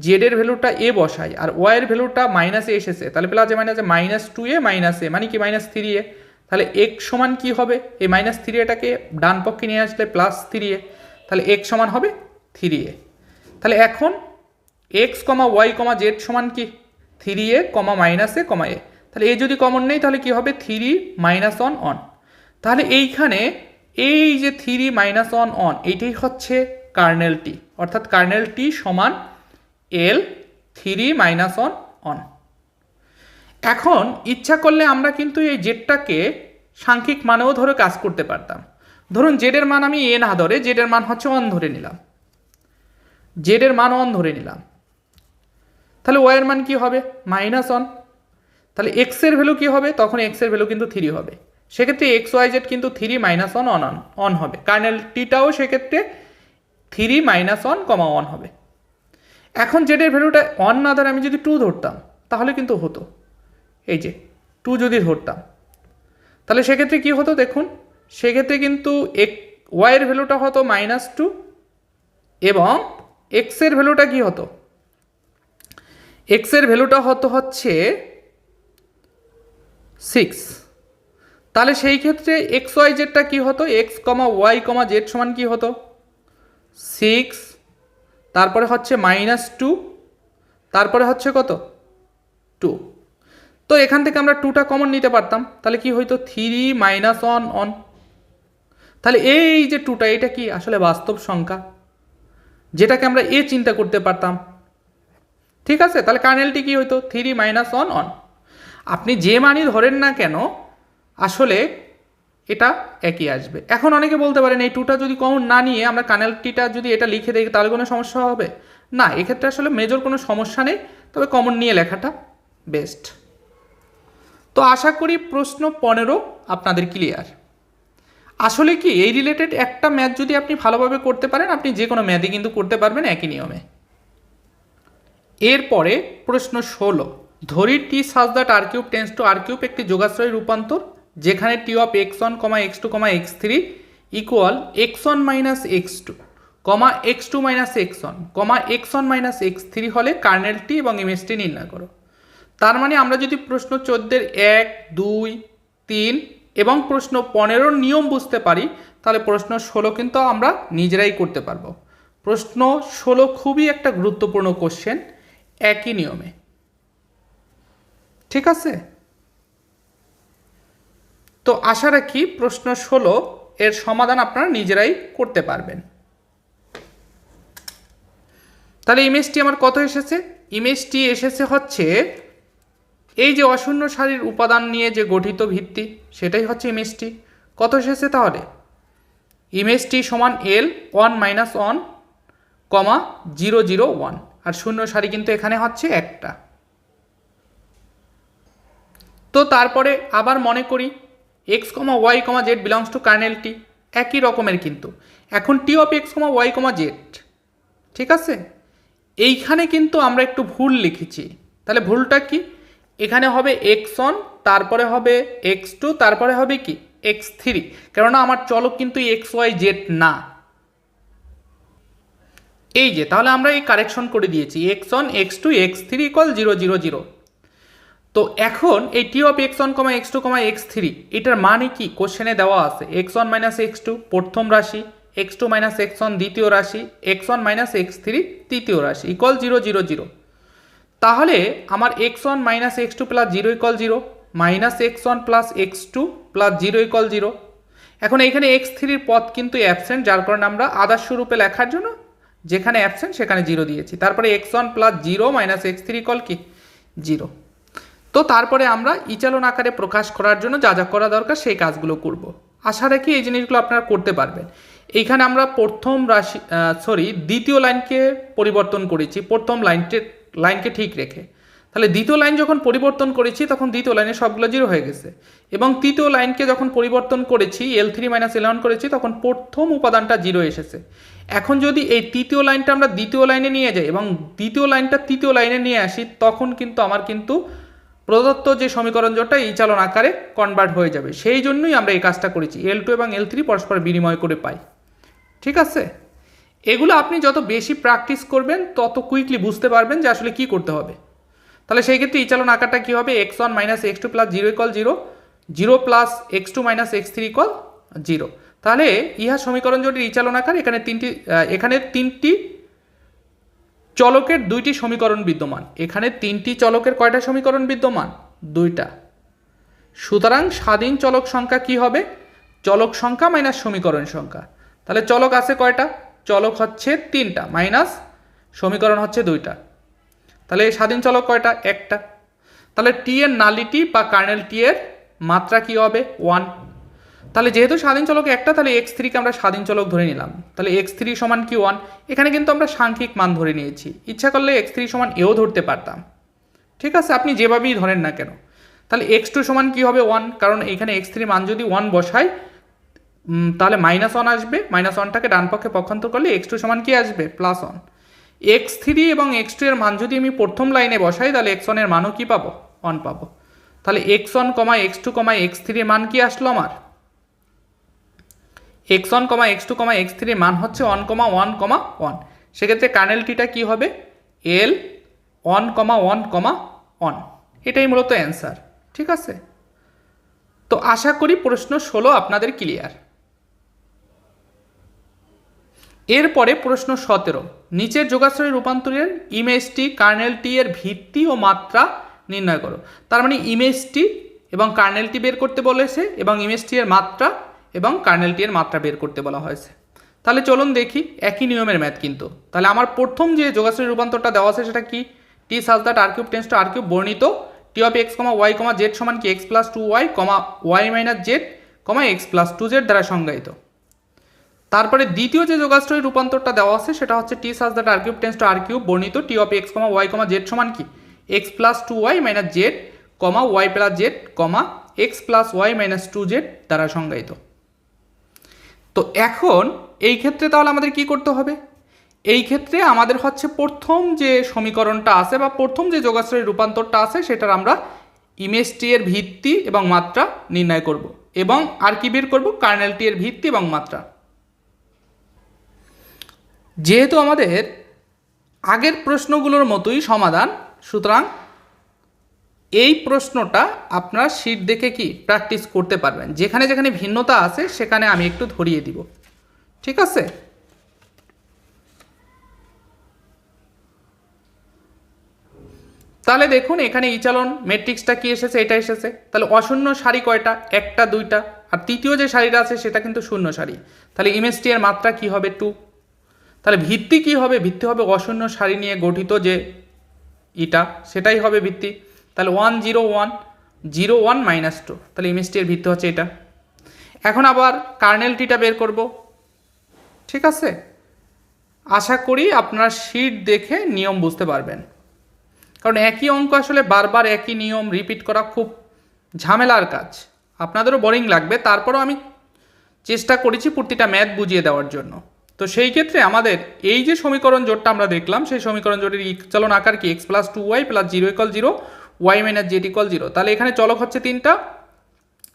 জেডের ভ্যালুটা এ বসাই আর ওয়াইয়ের ভ্যালুটা মাইনাসে এসেছে, তাহলে প্লাসে মাইনাসে মাইনাস টু এ মাইনাসে মানে কি মাইনাস থ্রি এ। তাহলে এক্স সমান কি হবে, এই মাইনাস থ্রি এটাকে ডান পক্ষে নিয়ে আসলে প্লাস থ্রি এ, তাহলে এক্স সমান হবে থ্রি এ। তাহলে এখন x comma y comma z সমান কি থ্রি এ কমা মাইনাসে কমা এ, তাহলে এ যদি কমন নেই তাহলে কি হবে থ্রি মাইনাস অন অন। তাহলে এইখানে এই যে থ্রি মাইনাস অন অন এইটাই হচ্ছে কার্নেল টি, অর্থাৎ কার্নেল টি সমান L three minus on on. এখন ইচ্ছা করলে আমরা কিন্তু এই জেডটাকে সাংখ্যিক মানেও ধরে কাজ করতে পারতাম। ধরুন জেডের মান আমি এ না ধরে জেডের মান হচ্ছে অন ধরে নিলাম, জেডের মান অন ধরে নিলাম, তাহলে ওয়াইয়ের মান কি হবে মাইনাস অন। তাহলে এক্সের ভ্যালু কি হবে, তখন এক্সের ভ্যালু কিন্তু থ্রি হবে, সেক্ষেত্রে এক্স ওয়াই জেড কিন্তু three minus on on on হবে, কার্নেল টিটাও সেক্ষেত্রে three minus on comma on হবে। এখন জেডের ভ্যালুটা অন না ধরে আমি যদি টু ধরতাম তাহলে কিন্তু হতো, এই যে টু যদি ধরতাম তাহলে সেক্ষেত্রে কি হতো দেখুন, সেক্ষেত্রে কিন্তু ওয়াইয়ের ভ্যালুটা হতো মাইনাস টু এবং এক্সের ভ্যালুটা কি হতো, এক্সের ভ্যালুটা হচ্ছে সিক্স। তাহলে সেই ক্ষেত্রে এক্স ওয়াই জেডটা কী হতো, x comma y comma z সমান কী হতো সিক্স, তারপরে হচ্ছে মাইনাস টু, তারপরে হচ্ছে কত টু। তো এখান থেকে আমরা টুটা কমন নিতে পারতাম, তাহলে কি হইতো থ্রি মাইনাস অন অন। তাহলে এই যে টুটা এটা কি আসলে বাস্তব সংখ্যা, যেটাকে আমরা এ চিন্তা করতে পারতাম, ঠিক আছে। তাহলে কার্নেলটি কি হইতো থ্রি মাইনাস অন অন। আপনি যে মানই ধরেন না কেন আসলে এটা একই আসবে। এখন অনেকে বলতে পারেন এই টুটা যদি কমন না নিয়ে আমরা কার্নেলটিটা যদি এটা লিখে দিই তাহলে কোনো সমস্যা হবে না, এক্ষেত্রে আসলে মেজর কোনো সমস্যা নেই, তবে কমন নিয়ে লেখাটা বেস্ট। তো আশা করি প্রশ্ন 15 আপনাদের ক্লিয়ার। আসলে কি এই রিলেটেড একটা ম্যাথ যদি আপনি ভালোভাবে করতে পারেন আপনি যে কোনো ম্যাথই কিন্তু করতে পারবেন একই নিয়মে। এরপরে প্রশ্ন 16, ধরি T such that R cube tends to R cube একটি যোগাশ্রয়ী রূপান্তর যেখানে T of x one comma x two comma x three equal x one minus x two comma x two minus x one comma x one minus x three হলে কার্নেল টি এবং এমএসটি নির্ণয় করো। তার মানে আমরা যদি প্রশ্ন 14 1, 2, 3 এবং প্রশ্ন 15 নিয়ম বুঝতে পারি তাহলে প্রশ্ন 16 কিন্তু আমরা নিজেরাই করতে পারবো। প্রশ্ন 16 খুবই একটা গুরুত্বপূর্ণ কোশ্চেন, একই নিয়মে, ঠিক আছে। তো আশা রাখি প্রশ্ন 16 এর সমাধান আপনারা নিজেরাই করতে পারবেন। তাহলে ইমেজটি আমার কত এসেছে? ইমেজটি এসেছে হচ্ছে এই যে অশূন্য সারির উপাদান নিয়ে যে গঠিত ভিত্তি, সেটাই হচ্ছে ইমেজটি। কত এসেছে তাহলে? ইমেজটি সমান L 1 - 1, 0 0 1, আর শূন্য সারি কিন্তু এখানে হচ্ছে একটা। তো তারপরে আবার মনে করি x, y, z belongs to kernel T, একই রকমের কিন্তু। এখন T of x, y, z, ঠিক আছে? এইখানে কিন্তু আমরা একটু ভুল লিখেছি। তাহলে ভুলটা কি? এখানে হবে x1, তারপরে হবে x2, তারপরে হবে কি x3, কেননা আমার চলক কিন্তু xy z না। এই যে তাহলে আমরা এই কারেকশন করে দিয়েছি x1 x2 x3 = 0 0 0। তো এখন এই T of x1, x2, x3 এটার মানে কি কোশ্চেনে দেওয়া আছে? x1 - x2 প্রথম রাশি, x2 - x1 দ্বিতীয় রাশি, x1 - x3 তৃতীয় রাশি = 0 0 0। তাহলে আমার x1 - x2 + 0 = 0, -x1 + x2 + 0 = 0। এখন এইখানে x3 এর পদ কিন্তু অ্যাবসেন্ট, যার কারণে আমরা আদর্শ রূপে লেখার জন্য যেখানে অ্যাবসেন্ট সেখানে 0 দিয়েছি। তারপরে x1 + 0 - x3 = কি 0। তো তারপরে আমরা ইচালন আকারে প্রকাশ করার জন্য যা যা করা দরকার সেই কাজগুলো করব। আশা রাখি এই জিনিসগুলো আপনারা করতে পারবেন। এইখানে আমরা দ্বিতীয় লাইনকে পরিবর্তন করেছি প্রথম লাইনকে ঠিক রেখে। তাহলে দ্বিতীয় লাইন যখন পরিবর্তন করেছি তখন দ্বিতীয় লাইনে সবগুলো 0 হয়ে গেছে, এবং তৃতীয় লাইনকে যখন পরিবর্তন করেছি L3 - L1 করেছি তখন প্রথম উপাদানটা 0 এসেছে। এখন যদি এই তৃতীয় লাইনটা আমরা দ্বিতীয় লাইনে নিয়ে যাই এবং দ্বিতীয় লাইনটা তৃতীয় লাইনে নিয়ে আসি, তখন কিন্তু আমার প্রদত্ত যে সমীকরণ জোটটা ইচালন আকারে কনভার্ট হয়ে যাবে। সেই জন্যই আমরা এই কাজটা করেছি, L2 এবং L3 পরস্পর বিনিময় করে পাই। ঠিক আছে? এগুলো আপনি যত বেশি প্র্যাকটিস করবেন তত কুইকলি বুঝতে পারবেন যে আসলে কি করতে হবে। তাহলে সেই ক্ষেত্রে ইচালন আকারটা কি হবে? x1 - x2 + 0 = 0, 0 + x2 - x3 = 0। তাহলে ইহা সমীকরণ জোটের ইচালন আকার। এখানে তিনটি চলকের দুইটি সমীকরণ বিদ্যমান। এখানে তিনটি চলকের কয়টা সমীকরণ বিদ্যমান? দুইটা। সুতরাং স্বাধীন চলক সংখ্যা কি হবে? চলক সংখ্যা মাইনাস সমীকরণ সংখ্যা। তাহলে চলক আছে কয়টা? চলক হচ্ছে 3টা মাইনাস সমীকরণ হচ্ছে 2টা। তাহলে স্বাধীন চলক কয়টা? একটা। তাহলে টি এর নালিটি বা কার্নেল টি এর মাত্রা কি হবে? 1। তাহলে যেহেতু স্বাধীন চলক একটা, তাহলে x3 কে আমরা স্বাধীন চলক ধরে নিলাম। তাহলে x3 সমান কি 1। এখানে কিন্তু আমরা সাংখ্যিক মান ধরে নিয়েছি, ইচ্ছা করলে x3 সমান এও ধরতে পারতাম। ঠিক আছে, আপনি যেভাবেই ধরেন না কেন। তাহলে x2 সমান কি হবে? 1, কারণ এখানে x3 মান যদি 1 বসাই তাহলে -1 আসবে। -1টাকে ডান পক্ষে পক্ষান্তর করলে x2 সমান কি আসবে? +1। x3 এবং x2 এর মান যদি আমি প্রথম লাইনে বসাই তাহলে x1 এর মানও কি পাবো? 1 পাবো। তাহলে x1, x2, x3 এর মান কি আসলো আমার? x1, x2, x3 এর মান হচ্ছে 1, 1, 1। সেক্ষেত্রে কার্নেল টিটা কি হবে? L 1, 1, 1। এটাই মূলত অ্যান্সার। ঠিক আছে? তো আশা করি প্রশ্ন 16 আপনাদের ক্লিয়ার। এরপরে প্রশ্ন 17, নিচের যোগাশ্রয় রূপান্তরের ইমেজটি কার্নেল টি এর ভিত্তি ও মাত্রা নির্ণয় করো। তার মানে ইমেজটি এবং কার্নেলটি বের করতে বলেছে, এবং ইমেজটি এর মাত্রা এবং কার্নেলটি এর মাত্রা বের করতে বলা হয়েছে। তাহলে চলুন দেখি, একই নিয়মের ম্যাথ কিন্তু। তাহলে আমার প্রথম যে যোগাশ্রয় রূপান্তরটা দেওয়া আছে সেটা কি? টি such that r³ tends to r³ বর্ণিত টি অফ x, y, z সমান কি x + 2y, y - z, x + 2z দ্বারা সংজ্ঞায়িত। তারপরে দ্বিতীয় যে যোগাশ্রয় রূপান্তরটা দেওয়া আছে সেটা হচ্ছে T such that r³ tends to r³ বর্ণিত টি অফ x, y, z সমান কি x + 2y - z, y + z, x + y - 2z দ্বারা সংজ্ঞায়িত। তো এখন এই ক্ষেত্রে তাহলে আমাদের কি করতে হবে? এই ক্ষেত্রে আমাদের হচ্ছে প্রথম যে সমীকরণটা আছে বা প্রথম যে যোগাশ্রয় রূপান্তরটা আছে সেটার আমরা ইমেজটি এর ভিত্তি এবং মাত্রা নির্ণয় করব, এবং আর কি বের করব? কার্নেলটি এর ভিত্তি এবং মাত্রা। যেহেতু আমাদের আগের প্রশ্নগুলোর মতোই সমাধান, সুতরাং এই প্রশ্নটা আপনারা শীট দেখে কি প্র্যাকটিস করতে পারবেন। যেখানে যেখানে ভিন্নতা আছে সেখানে আমি একটু ধরিয়ে দিব। ঠিক আছে? তাহলে দেখুন এখানে ইচালন ম্যাট্রিক্সটা কি এসেছে? এটা এসেছে। তাহলে অশূন্য সারি কয়টা? একটা, দুইটা। আর তৃতীয় যে সারিটা আছে সেটা কিন্তু শূন্য সারি। তাহলে ইমেজটি এর মাত্রা কি হবে? 2। তাহলে ভিত্তি কি হবে? ভিত্তি হবে অশূন্য সারি নিয়ে গঠিত যে এটা, সেটাই হবে ভিত্তি। তাহলে 1 0 1 0 1 -2, তাহলে ইমেজটি এর ভিত্তি হচ্ছে এটা। এখন আবার কার্নেলটিটা বের করব, ঠিক আছে? আশা করি আপনারা শীট দেখে নিয়ম বুঝতে পারবেন, কারণ একই অঙ্ক আসলে বারবার একই নিয়ম রিপিট করা খুব ঝামেলার কাজ, আপনাদেরও বোরিং লাগবে। তারপরও আমি চেষ্টা করেছি প্রতিটা ম্যাথ বুঝিয়ে দেওয়ার জন্য। তো সেই ক্ষেত্রে আমাদের এই যে সমীকরণ জোটটা আমরা দেখলাম, সেই সমীকরণ জোটের চলন আকার কি? x + 2y + 0 = 0, y - z = 0। তাহলে এখানে চলক হচ্ছে 3টা,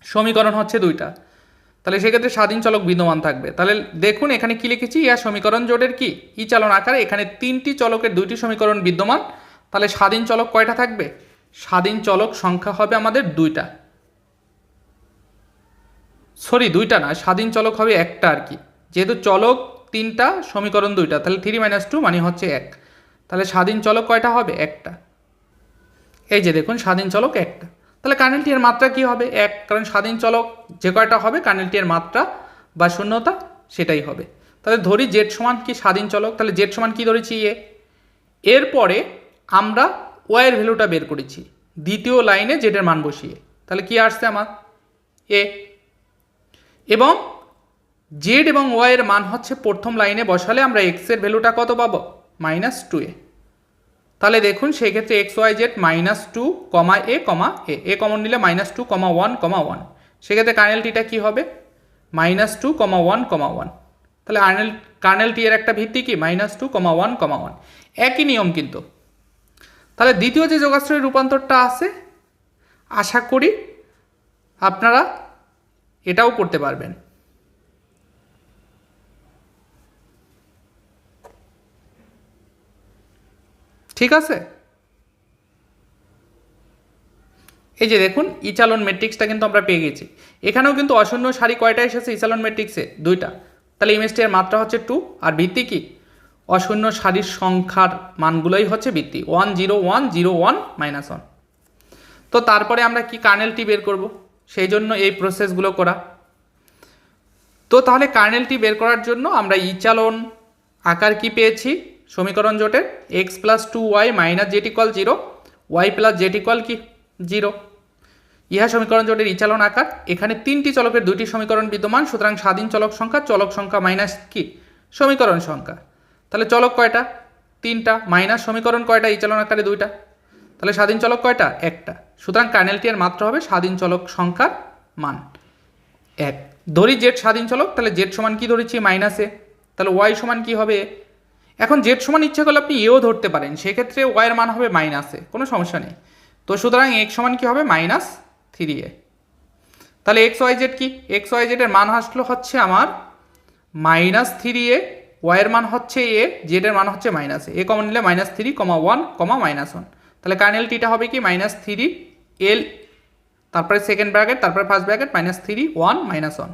সমীকরণ হচ্ছে 2টা। তাহলে সেক্ষেত্রে স্বাধীন চলক বিদ্যমান থাকবে। তাহলে দেখুন এখানে কি লিখেছি, ইয়া সমীকরণ জোটের কি ই চালন আকারে এখানে 3টি চলকের 2টি সমীকরণ বিদ্যমান। তাহলে স্বাধীন চলক কয়টা থাকবে? স্বাধীন চলক সংখ্যা হবে আমাদের 2টা, সরি 2টা না, স্বাধীন চলক হবে একটা আর কি, যেহেতু চলক 3টা সমীকরণ 2টা, তাহলে 3 - 2 মানে হচ্ছে 1। তাহলে স্বাধীন চলক কয়টা হবে? একটা। এই যে দেখুন স্বাধীন চলক একটা। তাহলে কার্নেলটি এর মাত্রা কি হবে? 1, কারণ স্বাধীন চলক যে কয়টা হবে কার্নেলটি এর মাত্রা বা শূন্যতা সেটাই হবে। তাহলে ধরি জেড সমান কি? স্বাধীন চলক। তাহলে জেড সমান কি ধরেছি? এ। এরপরে আমরা ওয়াইয়ের ভ্যালুটা বের করেছি দ্বিতীয় লাইনে জেডের মান বসিয়ে। তাহলে কি আসছে আমার? এ। এবং জেড এবং ওয়াইয়ের মান হচ্ছে প্রথম লাইনে বসালে আমরা এক্সের ভ্যালুটা কত পাবো? -2a। তাহলে দেখুন সেই ক্ষেত্রে x y Z -2, A, a common নিলে -2, 1, 1। সেক্ষেত্রে কার্নেলটিটা কি হবে? -2, 1, 1। তাহলে কার্নেলটি এর একটা ভিত্তি কি? -2, 1, 1। একই নিয়ম কিন্তু। তাহলে দ্বিতীয় যে যোগাশ্রয়ের রূপান্তরটা আছে, আশা করি আপনারা এটাও করতে পারবেন। ঠিক আছে? এই যে দেখুন ইচালন ম্যাট্রিক্সটা কিন্তু আমরা পেয়ে গেছি। এখানেও কিন্তু অশূন্য সারি কয়টা এসেছে ইচালন ম্যাট্রিক্সে? 2টা। তাহলে ইমেজটির মাত্রা হচ্ছে 2, আর ভিত্তি কি? অশূন্য সারির সংখ্যার মানগুলোই হচ্ছে ভিত্তি, 1 0 1 0 1 -1। তো তারপরে আমরা কি কার্নেলটি বের করব, সেই জন্য এই প্রসেসগুলো করা। তো তাহলে কার্নেলটি বের করার জন্য আমরা ইচালন আকার কি পেয়েছি সমীকরণ জোটের? x + 2y - z = 0, y + z = কি? 0। ইহা সমীকরণ জোটের ইচালন আকার। এখানে 3টি চলকের 2টি সমীকরণ বিদ্যমান, সুতরাং স্বাধীন চলক সংখ্যা মাইনাস কি? সমীকরণ সংখ্যা। তাহলে চলক কয়টা? 3টা, মাইনাস সমীকরণ কয়টা? ইচালন আকারে 2টা। তাহলে স্বাধীন চলক কয়টা? একটা। সুতরাং কার্নেলটি এর মাত্রা হবে স্বাধীন চলক সংখ্যার মান 1। ধরি জেড স্বাধীন চলক, তাহলে জেড সমান কি ধরেছি? -a। তাহলে ওয়াই সমান কি হবে? এখন জেড সমান ইচ্ছা করলে আপনি এও ধরতে পারেন, সেক্ষেত্রে ওয়াইয়ের মান হবে -a, কোনো সমস্যা নেই। তো সুতরাং এক্স সমান কি হবে? -3a। তাহলে এক্স ওয়াই জেড কি? এক্স ওয়াই জেডের মান আসলো হচ্ছে আমার -3a, ওয়াইয়ের মান হচ্ছে এ, জেডের মান হচ্ছে -a। এ কমন নিলে -3, 1, -1। তাহলে কার্নেলটিটা হবে কি? -3l, তারপরে সেকেন্ড ব্র্যাকেট, তারপরে ফার্স্ট ব্র্যাকেট, -3 1 -1।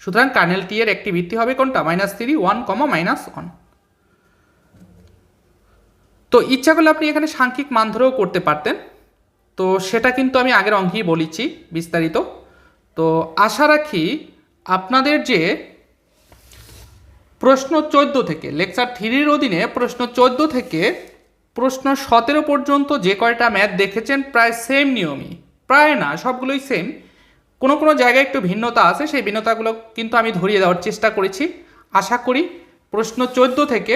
সুতরাং কার্নেলটি এর একটি ভিত্তি হবে কোনটা? -3 1, -1। তো ইচ্ছা করলে আপনি এখানে সাংখ্যিক মান ধরেও করতে পারতেন, তো সেটা কিন্তু আমি আগের অঙ্কেই বলেছি বিস্তারিত। তো আশা রাখি আপনাদের যে প্রশ্ন 14 থেকে লেকচার 3-র অধীনে প্রশ্ন 14 থেকে প্রশ্ন 17 পর্যন্ত যে কয়টা ম্যাথ দেখেছেন প্রায় সেম নিয়মই, প্রায় না সবগুলোই সেম, কোনো কোনো জায়গায় একটু ভিন্নতা আছে, সেই ভিন্নতাগুলো কিন্তু আমি ধরিয়ে দেওয়ার চেষ্টা করেছি। আশা করি প্রশ্ন 14 থেকে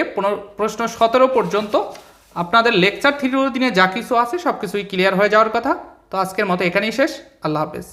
প্রশ্ন 17 পর্যন্ত আপনাদের লেকচার 3-র অধীনে যা কিছু আছে সব কিছুই ক্লিয়ার হয়ে যাওয়ার কথা। তো আজকের মতো এখানেই শেষ। আল্লাহ হাফেজ।